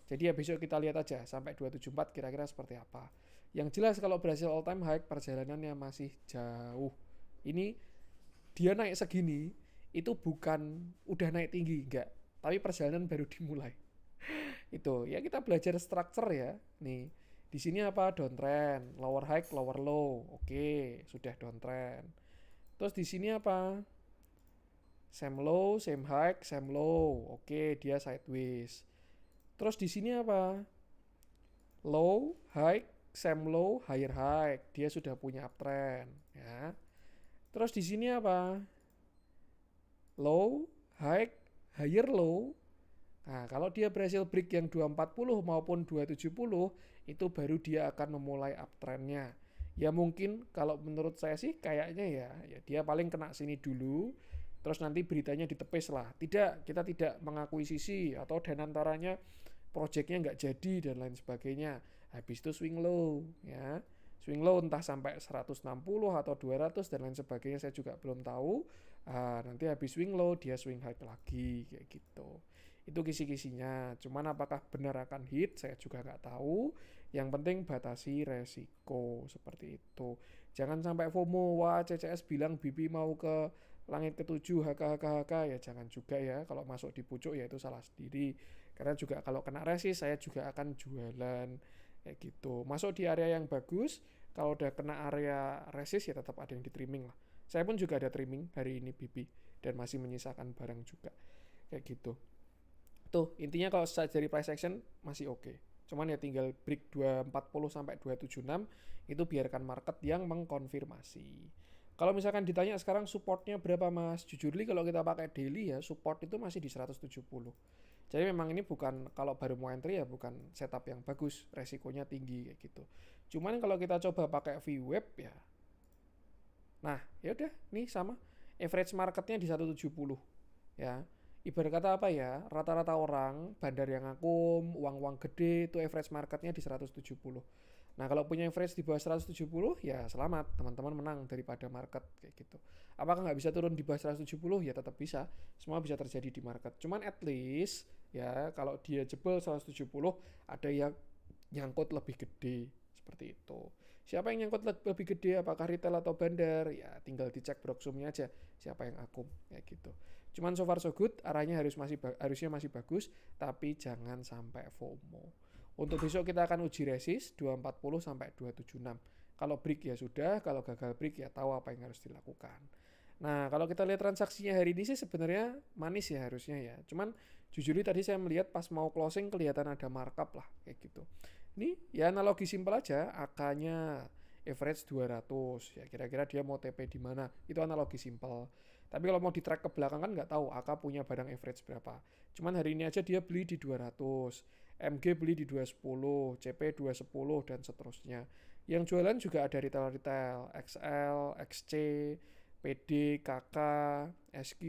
Jadi ya besok kita lihat aja sampai 274 kira-kira seperti apa. Yang jelas kalau berhasil all time high, perjalanannya masih jauh. Ini dia naik segini itu bukan udah naik tinggi, enggak, tapi perjalanan baru dimulai. Itu ya, kita belajar structure ya. Nih di sini apa, downtrend, lower high lower low, oke sudah downtrend. Terus di sini apa, same low same high same low, oke dia sideways. Terus di sini apa, low high same low higher high, dia sudah punya uptrend ya. Terus di sini apa, low high higher low. Nah, kalau dia berhasil break yang 240 maupun 270, itu baru dia akan memulai uptrendnya. Ya mungkin kalau menurut saya sih kayaknya ya dia paling kena sini dulu, terus nanti beritanya ditepis lah. Tidak, kita tidak mengakuisisi atau dan antaranya projectnya nggak jadi dan lain sebagainya. Habis itu swing low ya. Swing low entah sampai 160 atau 200 dan lain sebagainya, saya juga belum tahu. Nanti habis swing low dia swing high lagi kayak gitu. Itu kisi-kisinya. Cuman apakah benar akan hit, saya juga nggak tahu. Yang penting batasi resiko seperti itu. Jangan sampai FOMO, wah CCS bilang BP mau ke langit ketujuh, HK ya jangan juga ya. Kalau masuk di pucuk ya itu salah sendiri. Karena juga kalau kena resist saya juga akan jualan kayak gitu. Masuk di area yang bagus, kalau udah kena area resist ya tetap ada yang di trimming lah. Saya pun juga ada trimming hari ini BP dan masih menyisakan barang juga kayak gitu. Tuh, intinya kalau dari price action masih oke. Cuman ya tinggal break 240 sampai 276 itu biarkan market yang mengkonfirmasi. Kalau misalkan ditanya sekarang supportnya berapa Mas? Jujur li kalau kita pakai daily ya support itu masih di 170. Jadi memang ini bukan, kalau baru mau entry ya bukan setup yang bagus, resikonya tinggi kayak gitu. Cuman kalau kita coba pakai VWAP ya. Nah, ya udah nih sama average marketnya di 170 ya. Ibarat kata apa ya, rata-rata orang bandar yang akum, uang-uang gede itu average marketnya di 170. Nah kalau punya average di bawah 170 ya selamat, teman-teman menang daripada market kayak gitu. Apakah nggak bisa turun di bawah 170? Ya tetap bisa, semua bisa terjadi di market. Cuman at least ya kalau dia jebol 170 ada yang nyangkut lebih gede seperti itu. Siapa yang nyangkut lebih gede, apakah retail atau bandar? Ya tinggal dicek broksumnya aja siapa yang akum kayak gitu. Cuman so far so good, arahnya harusnya masih bagus, tapi jangan sampai FOMO. Untuk besok kita akan uji resist 240 sampai 276. Kalau break ya sudah, kalau gagal break ya tahu apa yang harus dilakukan. Nah, kalau kita lihat transaksinya hari ini sih sebenarnya manis ya harusnya ya. Cuman jujur tadi saya melihat pas mau closing kelihatan ada markup lah kayak gitu. Ini ya analogi simpel aja, AK-nya average 200 ya, kira-kira dia mau TP di mana, itu analogi simpel. Tapi kalau mau di track ke belakang kan nggak tahu AK punya barang average berapa. Cuman hari ini aja dia beli di 200, MG beli di 210, CP 210 dan seterusnya. Yang jualan juga ada retail-retail, XL, XC, PD, KK, SQ.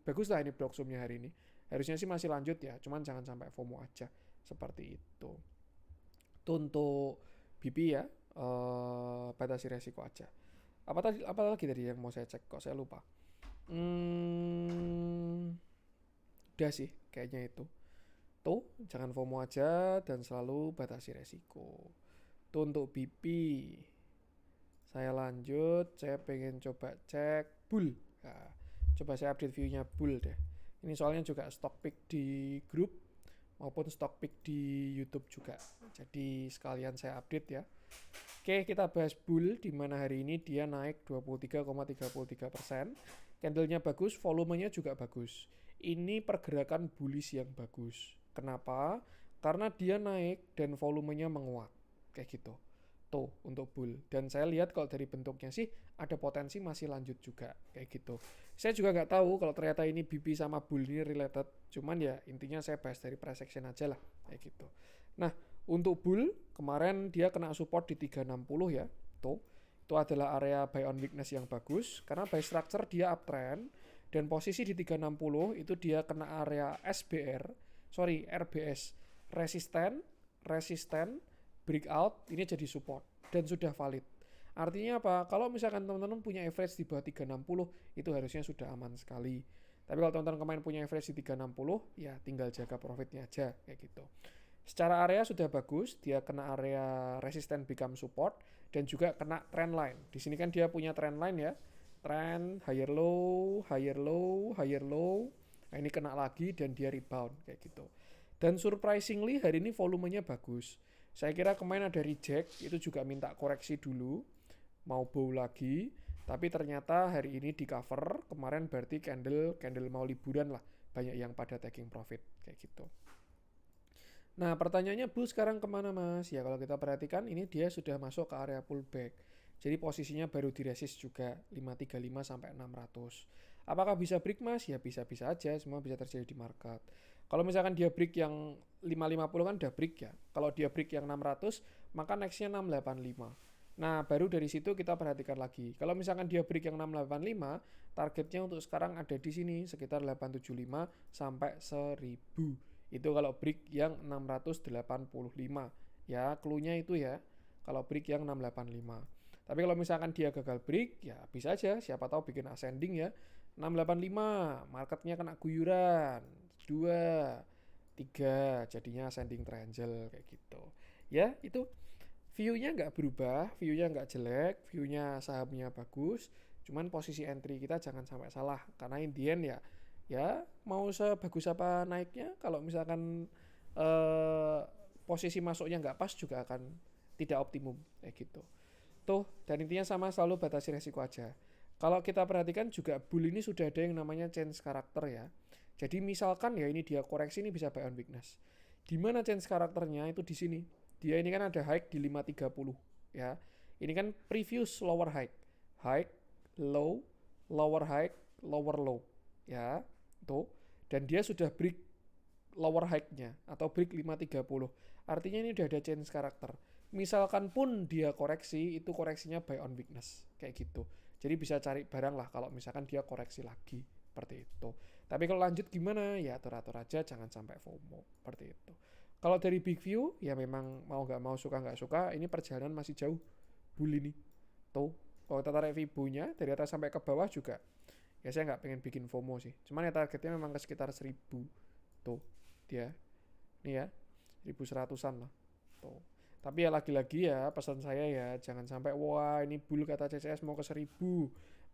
Bagus lah ini blocksumnya hari ini. Harusnya sih masih lanjut ya, cuman jangan sampai FOMO aja. Seperti itu. Itu untuk BP ya, batasi resiko aja. Apa lagi tadi yang mau saya cek, kok saya lupa. Udah sih kayaknya itu. Tuh, jangan FOMO aja dan selalu batasi resiko. Tuh untuk BP. Saya lanjut, saya pengen coba cek bull. Nah, coba saya update view-nya bull deh. Ini soalnya juga stock pick di grup maupun stock pick di YouTube juga. Jadi sekalian saya update ya. Oke, kita bahas bull di mana hari ini dia naik 23,33%. Candlenya bagus, volumenya juga bagus. Ini pergerakan bullish yang bagus. Kenapa? Karena dia naik dan volumenya menguat. Kayak gitu. Tuh untuk bull. Dan saya lihat kalau dari bentuknya sih ada potensi masih lanjut juga kayak gitu. Saya juga nggak tahu kalau ternyata ini BP sama bull ini related. Cuman ya intinya saya bahas dari price action aja lah kayak gitu. Nah untuk bull kemarin dia kena support di 360 ya. Tuh itu adalah area buy on weakness yang bagus karena by structure dia uptrend dan posisi di 360 itu dia kena area RBS resisten, resisten, breakout, ini jadi support dan sudah valid. Artinya apa? Kalau misalkan teman-teman punya average di bawah 360, itu harusnya sudah aman sekali. Tapi kalau teman-teman kemarin punya average di 360, ya tinggal jaga profitnya aja kayak gitu. Secara area sudah bagus, dia kena area resisten become support dan juga kena trend line. Di sini kan dia punya trend line ya. Trend higher low, higher low, higher low. Nah, ini kena lagi dan dia rebound kayak gitu. Dan surprisingly hari ini volumenya bagus. Saya kira kemarin ada reject, itu juga minta koreksi dulu, mau bow lagi, tapi ternyata hari ini di cover. Kemarin berarti candle mau liburan lah, banyak yang pada taking profit kayak gitu. Nah pertanyaannya bull sekarang kemana mas? Ya kalau kita perhatikan ini dia sudah masuk ke area pullback. Jadi posisinya baru di resist juga 535 sampai 600. Apakah bisa break mas? Ya bisa-bisa aja, semua bisa terjadi di market. Kalau misalkan dia break yang 550 kan udah break ya. Kalau dia break yang 600, maka nextnya 685. Nah baru dari situ kita perhatikan lagi. Kalau misalkan dia break yang 685, targetnya untuk sekarang ada di sini sekitar 875 sampai 1000. Itu kalau break yang 685. Ya clue-nya itu ya. Kalau break yang 685. Tapi kalau misalkan dia gagal break, ya bisa aja. Siapa tahu bikin ascending ya. 685, marketnya kena guyuran. 2, 3, jadinya ascending triangle kayak gitu. Ya, itu view-nya nggak berubah, view-nya nggak jelek, view-nya sahamnya bagus. Cuman posisi entry kita jangan sampai salah. Karena in the end ya mau sebagus apa naiknya, kalau misalkan posisi masuknya nggak pas juga akan tidak optimum kayak gitu. Tuh, dan intinya sama, selalu batasi resiko aja. Kalau kita perhatikan juga bull ini sudah ada yang namanya change karakter ya. Jadi misalkan ya ini dia koreksi, ini bisa buy on weakness. Di mana change karakternya itu di sini. Dia ini kan ada high di 530 ya. Ini kan previous lower high. High, low, lower high, lower low ya. Tuh. Dan dia sudah break lower high-nya atau break 530. Artinya ini udah ada change karakter. Misalkan pun dia koreksi, itu koreksinya buy on weakness kayak gitu. Jadi bisa cari barang lah kalau misalkan dia koreksi lagi seperti itu. Tapi kalau lanjut gimana? Ya atur-atur aja, jangan sampai FOMO seperti itu. Kalau dari big view ya memang mau nggak mau, suka nggak suka, ini perjalanan masih jauh bull ini. Tuh, kalau kita tarik Fibo-nya dari atas sampai ke bawah juga, ya saya nggak pengen bikin FOMO sih. Cuman ya targetnya memang ke sekitar 1000. Tuh, dia. Nih ya, 1100-an lah. Tuh. Tapi ya lagi-lagi ya pesan saya ya jangan sampai wah ini bull kata CCS mau ke 1000,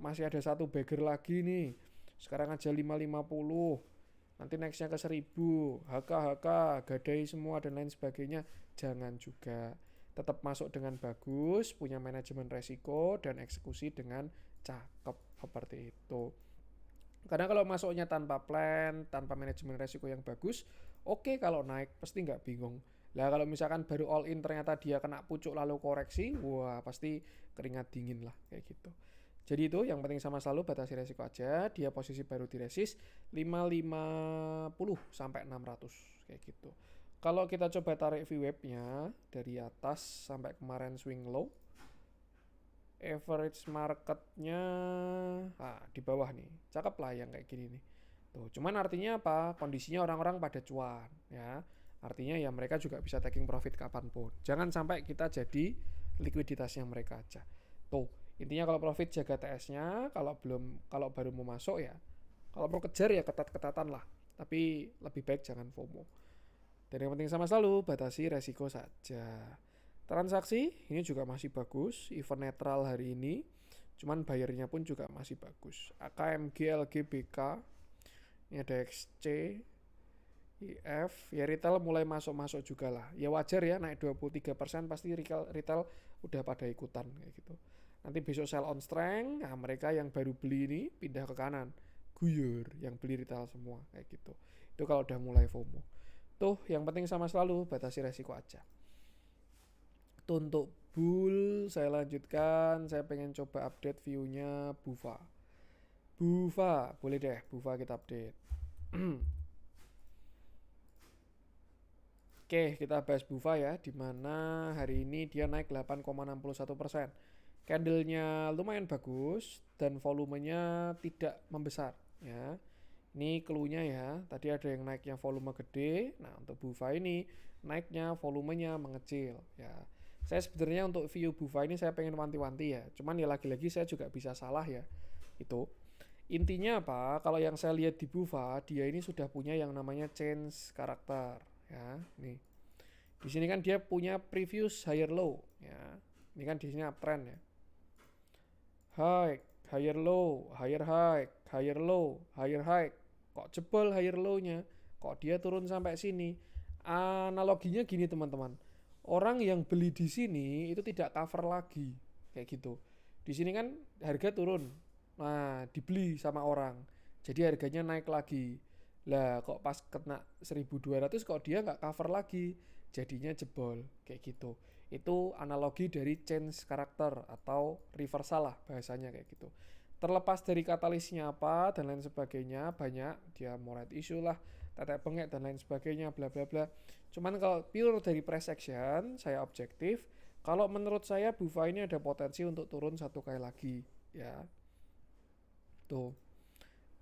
masih ada satu bagger lagi nih, sekarang aja 550, nanti nextnya ke 1000, HK gadai semua dan lain sebagainya. Jangan juga, tetap masuk dengan bagus, punya manajemen resiko dan eksekusi dengan cakep seperti itu. Karena kalau masuknya tanpa plan, tanpa manajemen resiko yang bagus, oke, kalau naik pasti nggak bingung. Lah kalau misalkan baru all in ternyata dia kena pucuk lalu koreksi, wah pasti keringat dingin lah kayak gitu. Jadi itu yang penting sama, selalu batasi resiko aja. Dia posisi baru di resist 550 sampai 600 kayak gitu. Kalau kita coba tarik VWAP-nya dari atas sampai kemarin swing low, average marketnya di bawah nih, cakep lah yang kayak gini nih. Tuh, cuman artinya apa? Kondisinya orang-orang pada cuan ya. Artinya ya mereka juga bisa taking profit kapanpun. Jangan sampai kita jadi likuiditasnya mereka aja. Tuh, intinya kalau profit jaga TS-nya, kalau baru mau masuk ya, kalau mau kejar ya ketat-ketatan lah. Tapi lebih baik jangan FOMO. Dan yang penting sama, selalu batasi resiko saja. Transaksi ini juga masih bagus, event netral hari ini. Cuman bayarnya pun juga masih bagus. AKMG, LGBK, ini ada XC, IF, ya retail mulai masuk-masuk juga lah. Ya wajar ya, naik 23% pasti retail udah pada ikutan kayak gitu. Nanti besok sell on strength, nah mereka yang baru beli ini pindah ke kanan. Guyur, yang beli retail semua kayak gitu. Itu kalau udah mulai FOMO. Tuh, yang penting sama, selalu batasi resiko aja. Tuh untuk bull saya lanjutkan, saya pengen coba update view-nya BUFA. BUFA, boleh deh BUFA kita update. Oke, kita bahas BUFA ya, dimana hari ini dia naik 8,61%. Candlenya lumayan bagus dan volumenya tidak membesar ya. Ini clue-nya ya. Tadi ada yang naiknya volume gede. Nah, untuk BUVA ini naiknya volumenya mengecil ya. Saya sebenarnya untuk view BUVA ini saya pengen wanti-wanti ya. Cuman ya lagi-lagi saya juga bisa salah ya. Itu. Intinya apa? Kalau yang saya lihat di BUVA, dia ini sudah punya yang namanya change karakter ya. Nih. Di sini kan dia punya previous higher low ya. Ini kan di sini uptrend ya. High, higher low, higher high, higher low, higher high. Kok jebol higher low-nya? Kok dia turun sampai sini? Analoginya gini teman-teman. Orang yang beli di sini itu tidak cover lagi kayak gitu. Di sini kan harga turun. Nah, dibeli sama orang. Jadi harganya naik lagi. Lah, kok pas kena 1.200 kok dia nggak cover lagi. Jadinya jebol kayak gitu. Itu analogi dari change karakter atau reversal lah bahasanya kayak gitu. Terlepas dari katalisnya apa dan lain sebagainya, banyak dia more right issue lah, tetek bengek dan lain sebagainya, bla bla bla. Cuman kalau pure dari price action, saya objektif. Kalau menurut saya BUVA ini ada potensi untuk turun satu kali lagi, ya. Tuh.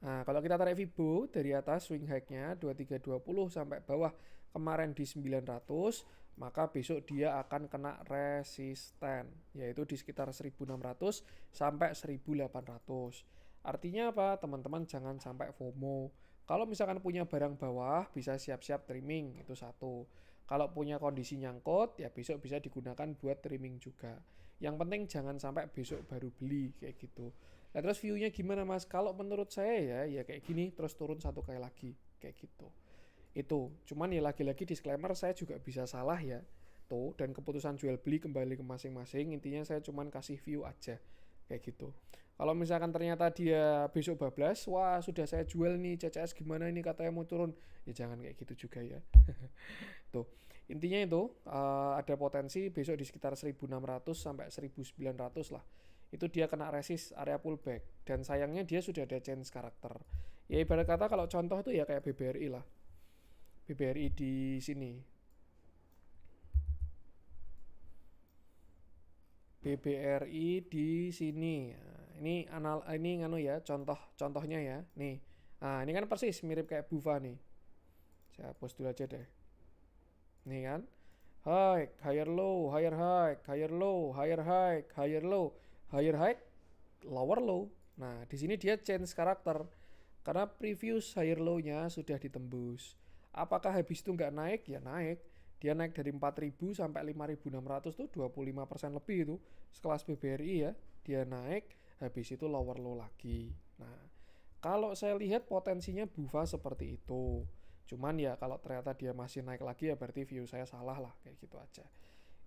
Nah, kalau kita tarik Fibo dari atas swing high-nya 2320 sampai bawah kemarin di 900, maka besok dia akan kena resisten, yaitu di sekitar 1600 sampai 1800. Artinya apa? Teman-teman jangan sampai FOMO. Kalau misalkan punya barang bawah, bisa siap-siap trimming, itu satu. Kalau punya kondisi nyangkut, ya besok bisa digunakan buat trimming juga. Yang penting jangan sampai besok baru beli, kayak gitu. Nah terus view-nya gimana mas? Kalau menurut saya ya kayak gini terus turun satu kali lagi kayak gitu. Itu, cuman ya lagi-lagi disclaimer saya juga bisa salah ya. Tuh, dan keputusan jual beli kembali ke masing-masing. Intinya saya cuman kasih view aja kayak gitu. Kalau misalkan ternyata dia besok bablas, wah sudah saya jual nih CCS gimana ini katanya mau turun. Ya jangan kayak gitu juga ya. Tuh. Intinya itu ada potensi besok di sekitar 1600 sampai 1900 lah. Itu dia kena resist area pullback dan sayangnya dia sudah ada change karakter. Ya ibarat kata kalau contoh itu ya kayak BBRI lah. BBRI di sini. BBRI di sini. Nah, ini nganu ya, contohnya ya. Nih. Nah, ini kan persis mirip kayak BUVA nih. Saya hapus dulu aja deh. Nih kan. High, higher low, higher high, higher low, higher high, higher low, higher high, lower low. Nah, di sini dia change karakter karena previous higher low-nya sudah ditembus. Apakah habis itu nggak naik? Ya naik. Dia naik dari 4.000 sampai 5.600 tuh 25% lebih itu. Sekelas BBRI ya. Dia naik, habis itu lower low lagi. Nah, kalau saya lihat potensinya BUVA seperti itu. Cuman ya kalau ternyata dia masih naik lagi ya berarti view saya salah lah kayak gitu aja.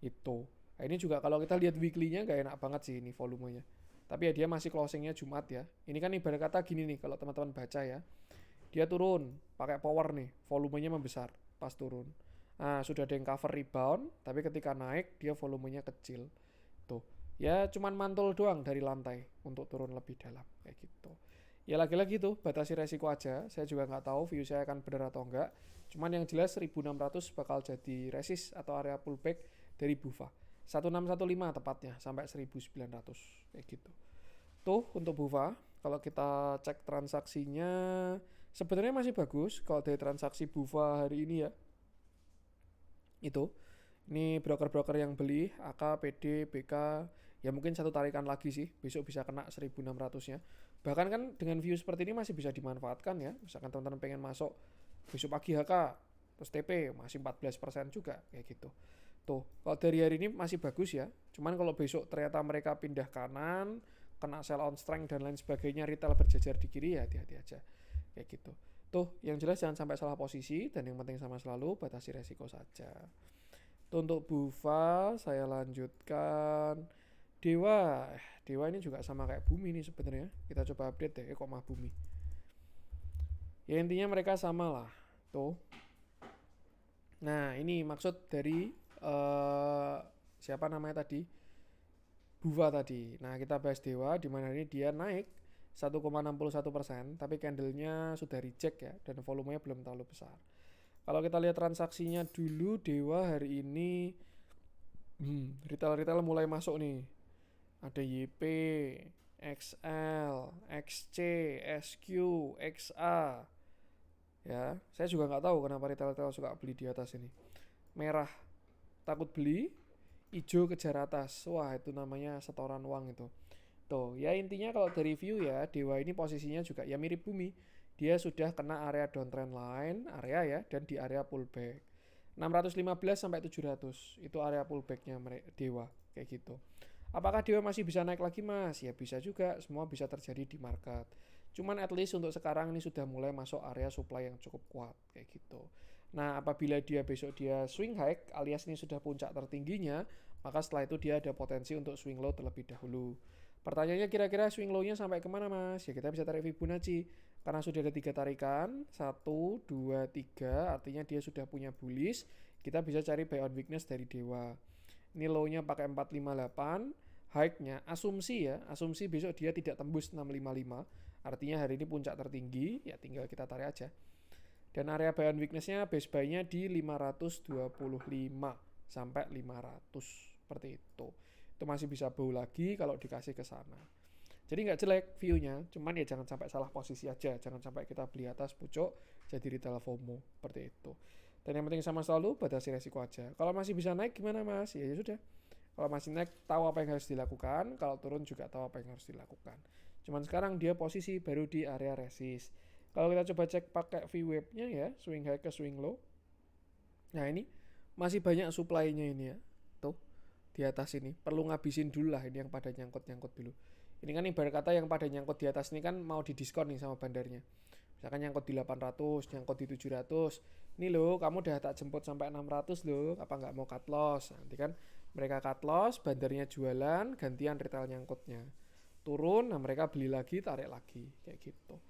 Itu. Nah, ini juga kalau kita lihat weekly-nya nggak enak banget sih ini volumenya. Tapi ya dia masih closingnya Jumat ya. Ini kan ibarat kata gini nih kalau teman-teman baca ya. Dia turun pakai power nih, volumenya membesar pas turun. Nah, sudah ada yang cover rebound, tapi ketika naik dia volumenya kecil. Tuh. Ya cuman mantul doang dari lantai untuk turun lebih dalam kayak gitu. Ya lagi-lagi tuh batasi resiko aja. Saya juga nggak tahu view saya akan benar atau enggak. Cuman yang jelas 1600 bakal jadi resist atau area pullback dari BUVA. 1615 tepatnya sampai 1900 kayak gitu. Tuh untuk BUVA, kalau kita cek transaksinya sebenarnya masih bagus kalau dari transaksi BUVA hari ini ya. Itu. Ini broker-broker yang beli AK, PD, BK, ya mungkin satu tarikan lagi sih, besok bisa kena 1600-nya. Bahkan kan dengan view seperti ini masih bisa dimanfaatkan ya. Misalkan teman-teman pengen masuk besok pagi HK, terus TP masih 14% juga kayak gitu. Tuh, kalau dari hari ini masih bagus ya. Cuman kalau besok ternyata mereka pindah kanan, kena sell on strength dan lain sebagainya, retail berjajar di kiri ya hati-hati aja. Kayak gitu. Tuh, yang jelas jangan sampai salah posisi dan yang penting sama selalu batasi resiko saja. Tuh untuk BUVA saya lanjutkan. Dewa, Dewa ini juga sama kayak Bumi nih sebenarnya. Kita coba update deh, kok mah Bumi. Ya intinya mereka sama lah. Tuh. Nah ini maksud dari siapa namanya tadi? BUVA tadi. Nah kita bahas Dewa, di mana ini dia naik 1,61%, tapi candlenya sudah reject ya, dan volumenya belum terlalu besar. Kalau kita lihat transaksinya dulu, Dewa hari ini retail-retail mulai masuk nih. Ada YP, XL, XC, SQ, XA. Ya, saya juga nggak tahu kenapa retail-retail suka beli di atas ini. Merah takut beli, hijau kejar atas. Wah, itu namanya setoran uang itu. Tuh, ya intinya kalau dari view ya, Dewa ini posisinya juga ya mirip bumi. Dia sudah kena area downtrend line, area ya, dan di area pullback. 615 sampai 700 itu area pullbacknya Dewa kayak gitu. Apakah Dewa masih bisa naik lagi mas? Ya bisa juga, semua bisa terjadi di market. Cuman at least untuk sekarang ini sudah mulai masuk area supply yang cukup kuat kayak gitu. Nah apabila dia besok dia swing high alias ini sudah puncak tertingginya, maka setelah itu dia ada potensi untuk swing low terlebih dahulu. Pertanyaannya kira-kira swing low-nya sampai kemana mas? Ya kita bisa tarik Fibonacci. Karena sudah ada 3 tarikan, 1, 2, 3, artinya dia sudah punya bullish. Kita bisa cari buy on weakness dari Dewa. Ini low-nya pakai 458, high-nya asumsi ya, asumsi besok dia tidak tembus 655. Artinya hari ini puncak tertinggi, ya tinggal kita tarik aja. Dan area buy on weakness-nya base buy-nya di 525 sampai 500 seperti itu. Itu masih bisa bow lagi kalau dikasih ke sana. Jadi nggak jelek view-nya, cuman ya jangan sampai salah posisi aja, jangan sampai kita beli atas pucuk jadi retail FOMO seperti itu. Dan yang penting sama selalu batasi resiko aja. Kalau masih bisa naik gimana mas? Ya sudah. Kalau masih naik tahu apa yang harus dilakukan, kalau turun juga tahu apa yang harus dilakukan. Cuman sekarang dia posisi baru di area resist. Kalau kita coba cek pakai V-wave-nya ya, swing high ke swing low. Nah ini masih banyak supply-nya ini ya. Tuh di atas ini. Perlu ngabisin dulu lah ini yang pada nyangkut-nyangkut dulu. Ini kan ibarat kata yang pada nyangkut di atas ini kan mau didiskon nih sama bandarnya. Misalkan nyangkut di 800, nyangkut di 700. Ini loh, kamu udah tak jemput sampai 600 loh, apa nggak mau cut loss? Nanti kan mereka cut loss, bandarnya jualan, gantian retail nyangkutnya. Turun, nah mereka beli lagi, tarik lagi, kayak gitu.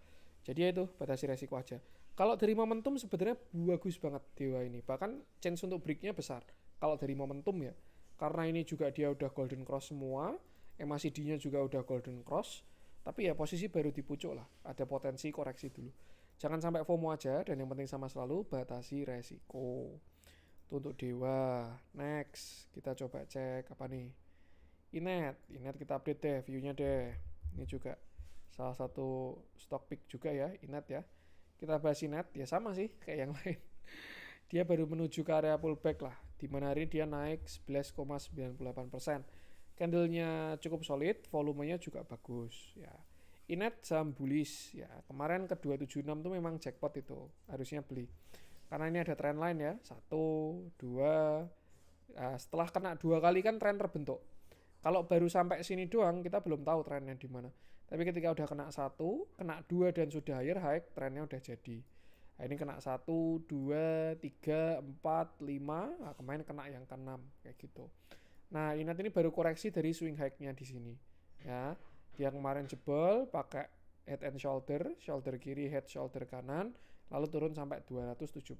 Jadi ya itu, batasi resiko aja. Kalau dari momentum sebenarnya bagus banget Dewa ini. Bahkan chance untuk breaknya besar. Kalau dari momentum ya. Karena ini juga dia udah golden cross semua, MACD-nya juga udah golden cross, tapi ya posisi baru di pucuk lah, ada potensi koreksi dulu. Jangan sampai FOMO aja, dan yang penting sama selalu batasi resiko. Itu untuk Dewa. Next, kita coba cek apa nih? Inet kita update deh, view-nya deh. Ini juga salah satu stock pick juga ya, Inet ya. Kita bahas Inet, ya sama sih kayak yang lain. Dia baru menuju ke area pullback lah, di mana hari dia naik 11,98%. Candlenya cukup solid, volumenya juga bagus ya. Inet saham bullish ya. Kemarin ke 276 tuh memang jackpot itu, harusnya beli. Karena ini ada trend line ya, 1, 2. Setelah kena 2 kali kan tren terbentuk. Kalau baru sampai sini doang kita belum tahu trennya di mana. Tapi ketika udah kena 1, kena 2 dan sudah higher high, trennya udah jadi. Nah, ini kena 1, 2, 3, 4, 5. Nah, kemarin kena yang ke-6 kayak gitu. Nah, Inat ini baru koreksi dari swing high-nya di sini. Ya, dia kemarin jebol pakai head and shoulder, shoulder kiri, head shoulder kanan, lalu turun sampai 276.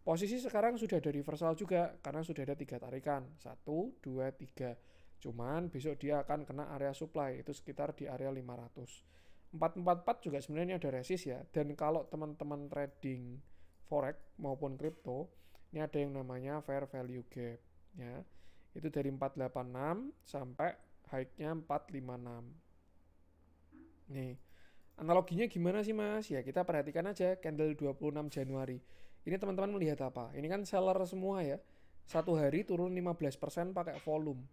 Posisi sekarang sudah ada reversal juga karena sudah ada 3 tarikan, 1, 2, 3. Cuman besok dia akan kena area supply, itu sekitar di area 500. 444 juga sebenarnya ada resist ya. Dan kalau teman-teman trading forex maupun crypto, ini ada yang namanya fair value gap ya. Itu dari 486 sampai high-nya 456. Nih, analoginya gimana sih mas? Ya kita perhatikan aja candle 26 Januari. Ini teman-teman melihat apa? Ini kan seller semua ya. Satu hari turun 15% pakai volume.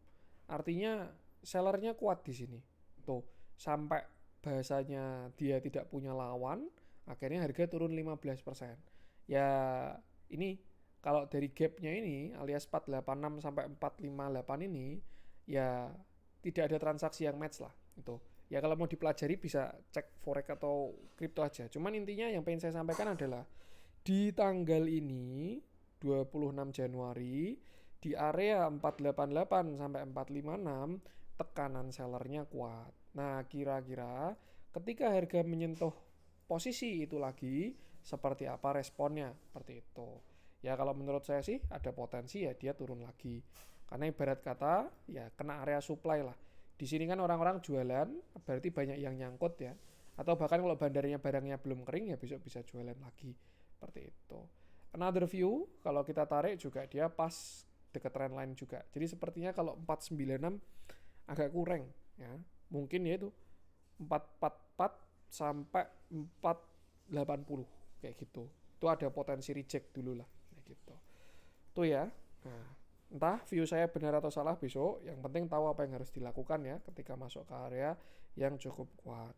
Artinya sellernya kuat di sini. Tuh, sampai bahasanya dia tidak punya lawan, akhirnya harga turun 15%. Ya, ini kalau dari gapnya ini alias 486 sampai 458 ini ya tidak ada transaksi yang match lah itu. Ya kalau mau dipelajari bisa cek forex atau crypto aja. Cuman intinya yang pengen saya sampaikan adalah di tanggal ini 26 Januari di area 488 sampai 456 tekanan sellernya kuat. Nah, kira-kira ketika harga menyentuh posisi itu lagi seperti apa responnya? Seperti itu. Ya kalau menurut saya sih ada potensi ya dia turun lagi. Karena ibarat kata ya kena area supply lah. Di sini kan orang-orang jualan, berarti banyak yang nyangkut ya. Atau bahkan kalau barangnya belum kering ya besok bisa jualan lagi. Seperti itu. Another view, kalau kita tarik juga dia pas deket trend line juga. Jadi sepertinya kalau 496 agak kurang ya. Mungkin ya itu 444 sampai 480 kayak gitu. Itu ada potensi reject dulu lah kayak gitu. Tuh ya. Nah, entah view saya benar atau salah besok, yang penting tahu apa yang harus dilakukan ya ketika masuk ke area yang cukup kuat.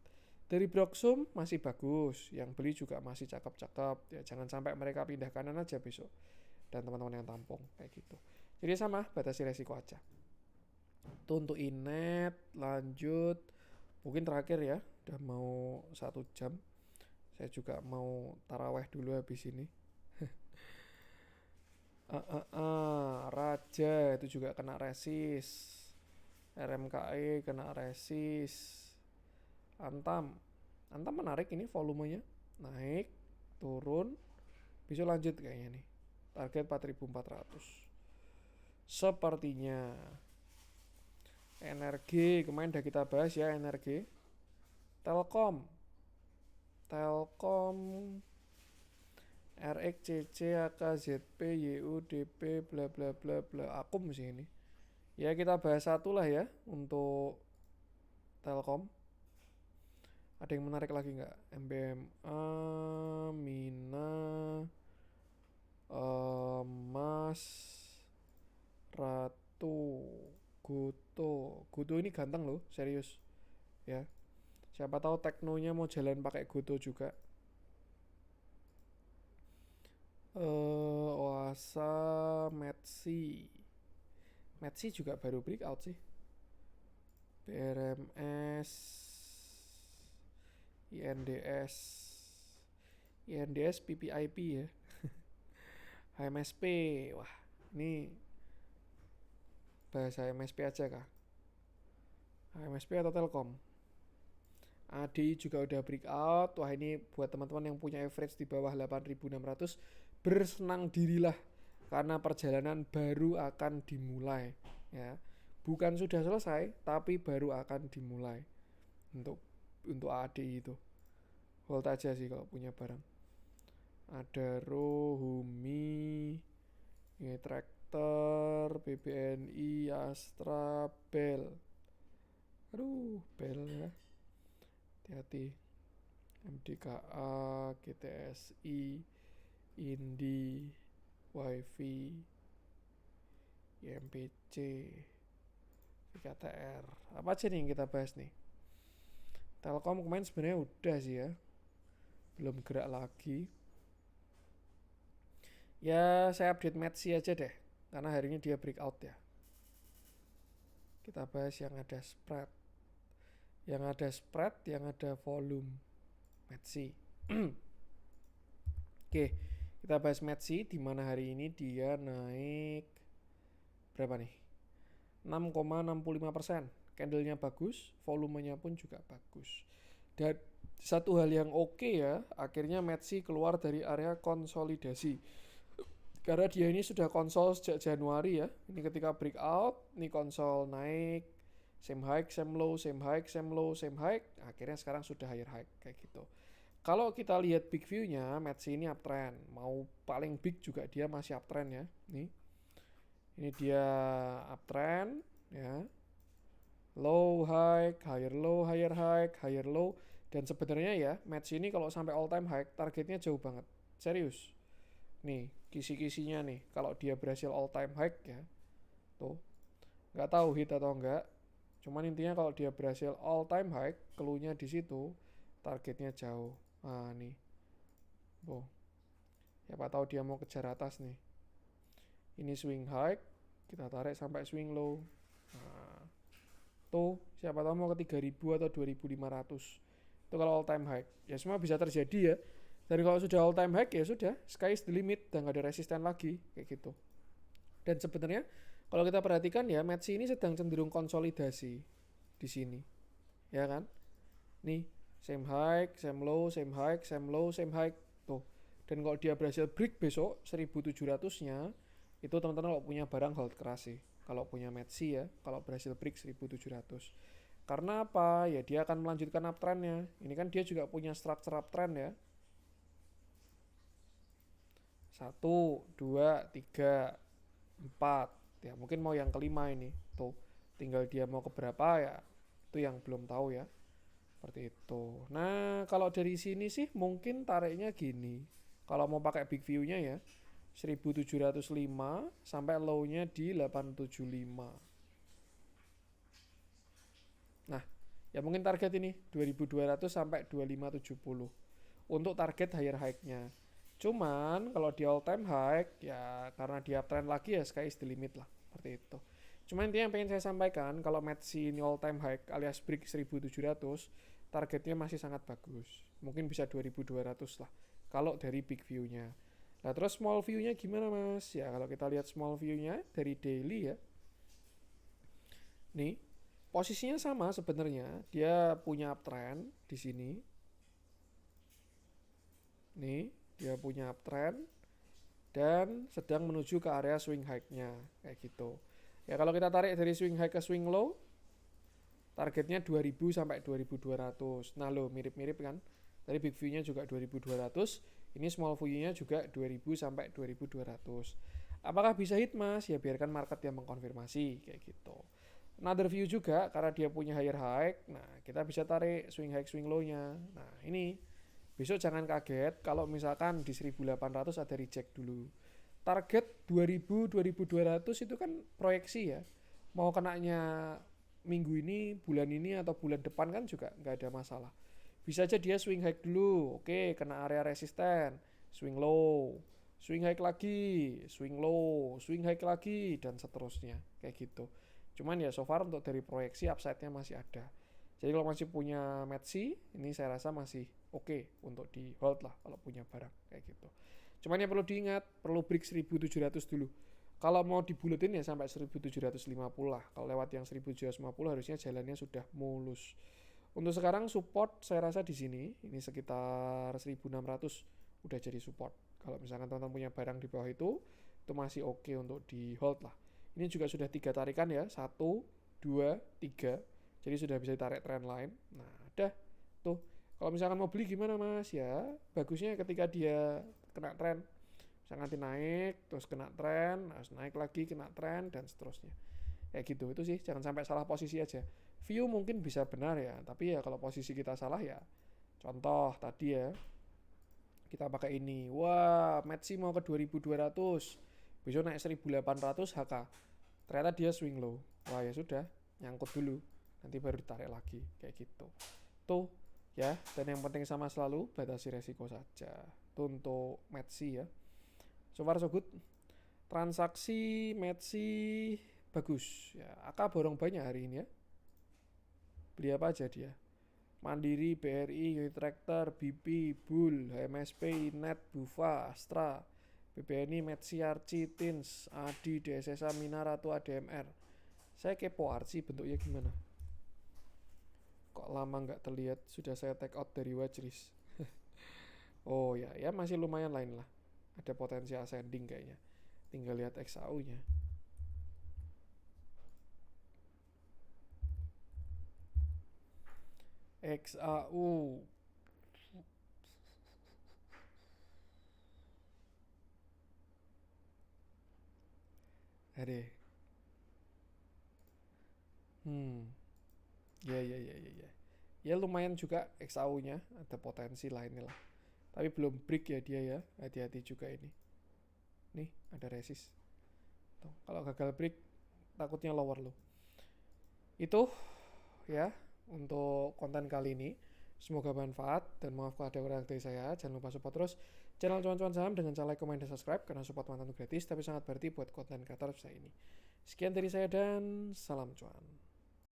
Dari Broxum masih bagus, yang beli juga masih cakep-cakep. Ya jangan sampai mereka pindah kanan aja besok. Dan teman-teman yang tampung kayak gitu. Jadi sama, batasi resiko aja. Itu untuk inet, lanjut. Mungkin terakhir ya, udah mau 1 jam. Saya juga mau taraweh dulu habis ini. Raja itu juga kena resist. RMKE kena resist. Antam menarik ini volumenya. Naik, turun, bisa lanjut kayaknya nih. Target 4.400. Sepertinya. Energi, kemarin udah kita bahas ya energi. Telkom. RXCC, AKZP, YUDP, bla bla bla bla. Akum sih ini. Ya kita bahas satu lah ya untuk Telkom. Ada yang menarik lagi nggak? MBMA, Mina, Mas, Ratu, Goto ini ganteng loh, serius ya. Siapa tahu teknonya mau jalan pakai Goto juga. Oasa, Metsi juga baru breakout sih. BRMS, INDS PPIP ya. HMSP, wah ini bahasa HMSP aja kah? HMSP atau Telkom? ADI juga udah breakout. Wah ini buat teman-teman yang punya average di bawah 8.600, bersenang dirilah karena perjalanan baru akan dimulai ya. Bukan sudah selesai tapi baru akan dimulai untuk ADI itu. Hold aja sih kalau punya barang. Adaro, Humi, Traktor, BBNI, Astra, Bel. Aduh, Bel ya. Hati-hati. MDKA, GTSI, Indi, Wifi, IMPC, VKTR. Apa aja nih yang kita bahas nih? Telkom kemarin sebenarnya udah sih ya, belum gerak lagi. Ya saya update Metsi aja deh, karena hari ini dia breakout ya. Kita bahas yang ada spread, yang ada volume. Metsi. Oke, kita bahas Metsi di mana hari ini dia naik berapa nih? 6,65%. Candlenya bagus, volumenya pun juga bagus. Dan satu hal yang oke ya, akhirnya Metsi keluar dari area konsolidasi. Karena dia ini sudah konsol sejak Januari ya. Ini ketika breakout, ini konsol naik, same high, same low, same high, same low, same high. Akhirnya sekarang sudah higher high kayak gitu. Kalau kita lihat big view-nya, Metsi ini uptrend. Mau paling big juga dia masih uptrend ya. Nih. Ini dia uptrend ya. Low high, higher low, higher high, higher low. Dan sebenarnya ya, Metsi ini kalau sampai all time high, targetnya jauh banget. Serius. Nih, kisi-kisinya nih. Kalau dia berhasil all time high ya. Tuh. Nggak tahu hit atau enggak. Cuman intinya kalau dia berhasil all time high, clue-nya di situ, targetnya jauh. Nah, nih. Tuh. Siapa tahu dia mau kejar atas nih. Ini swing high, kita tarik sampai swing low. Nah, tuh, siapa tahu mau ke 3000 atau 2500. Itu kalau all time high. Ya semua bisa terjadi ya. Dan kalau sudah all time high ya sudah, sky is the limit dan gak ada resisten lagi kayak gitu. Dan sebenarnya kalau kita perhatikan ya, Metsi ini sedang cenderung konsolidasi di sini. Ya kan? Nih, same high, same low, same high, same low, same high. Tuh. Dan kalau dia berhasil break besok 1700-nya, itu teman-teman kalau punya barang hold keras sih. Kalau punya Metsi ya, kalau berhasil break 1700. Karena apa? Ya dia akan melanjutkan uptrendnya. Ini kan dia juga punya structure uptrend ya. 1, 2, 3, 4. Ya mungkin mau yang kelima ini. Tuh, tinggal dia mau ke berapa ya. Itu yang belum tahu ya. Seperti itu. Nah, kalau dari sini sih mungkin tariknya gini. Kalau mau pakai big view-nya ya, 1705 sampai low-nya di 875. Nah, ya mungkin target ini 2200 sampai 2570 untuk target higher high-nya. Cuman kalau di all time high ya karena dia trend lagi ya sky is the limit lah, seperti itu. Cuman intinya yang pengen saya sampaikan kalau Metsi ini all time high alias break 1700 targetnya masih sangat bagus. Mungkin bisa 2200 lah kalau dari big view-nya. Nah, terus small view-nya gimana, Mas? Ya, kalau kita lihat small view-nya dari daily ya. Nih, posisinya sama sebenarnya. Dia punya uptrend di sini. Nih, dia punya uptrend dan sedang menuju ke area swing high-nya kayak gitu. Ya kalau kita tarik dari swing high ke swing low, targetnya 2000 sampai 2200. Nah, lo mirip-mirip kan? Tadi big view-nya juga 2200, ini small view-nya juga 2000 sampai 2200. Apakah bisa hit, Mas? Ya biarkan market yang mengkonfirmasi kayak gitu. Another view juga karena dia punya higher high. Nah, kita bisa tarik swing high swing low-nya. Nah, ini besok jangan kaget kalau misalkan di 1800 ada reject dulu. Target 2000 2200 itu kan proyeksi ya. Mau kenanya minggu ini, bulan ini atau bulan depan kan juga nggak ada masalah. Bisa aja dia swing high dulu, oke, kena area resisten, swing low, swing high lagi, swing low, swing high lagi dan seterusnya kayak gitu. Cuman ya so far untuk dari proyeksi upside-nya masih ada. Jadi kalau masih punya Metsi, ini saya rasa masih oke untuk di hold lah kalau punya barang kayak gitu. Cuman yang perlu diingat, perlu break 1700 dulu. Kalau mau dibuletin ya sampai 1750 lah. Kalau lewat yang 1750 harusnya jalannya sudah mulus. Untuk sekarang support saya rasa di sini, ini sekitar 1600 udah jadi support. Kalau misalkan teman-teman punya barang di bawah itu masih oke untuk di hold lah. Ini juga sudah 3 tarikan ya, 1, 2, 3. Jadi sudah bisa ditarik trend line. Nah, udah tuh. Kalau misalkan mau beli gimana, Mas? Ya, bagusnya ketika dia kena trend. Misalkan nanti naik, terus kena trend, harus naik lagi, kena trend dan seterusnya. Kayak gitu. Itu sih, jangan sampai salah posisi aja. View mungkin bisa benar ya, tapi ya kalau posisi kita salah ya. Contoh tadi ya, kita pakai ini. Wah, Metsi mau ke 2200. Besok naik 1800 HK. Ternyata dia swing low. Wah, ya sudah, nyangkut dulu. Nanti baru ditarik lagi kayak gitu. Tuh ya, dan yang penting sama selalu batasi resiko saja. Itu untuk Metsi ya. So far so good. Transaksi Metsi bagus ya. AK borong banyak hari ini ya. Beli apa aja dia? Mandiri, BRI, Unitractor, BP, Bull, HMSP, Net, Bufa, Astra, BBNI, Metsi, Arci, Tins, Adi, DSSA, Minara, atau ADMR. Saya kepo Arci bentuknya gimana. Kok lama nggak terlihat, sudah saya take out dari watchlist. Oh ya, ya masih lumayan lain lah. Ada potensi ascending kayaknya. Tinggal lihat XAU-nya. XAU. Ada. Ya. Ya lumayan juga XAU-nya, ada potensi lainnya lah. Tapi belum break ya dia ya, hati-hati juga ini. Nih, ada resist. Tuh, kalau gagal break, takutnya lower low. Itu ya untuk konten kali ini. Semoga bermanfaat dan maaf kalau ada kurang dari saya. Jangan lupa support terus channel cuan-cuan saham dengan cara like, komen, dan subscribe karena support mantan itu gratis tapi sangat berarti buat konten kreator saya ini. Sekian dari saya dan salam cuan.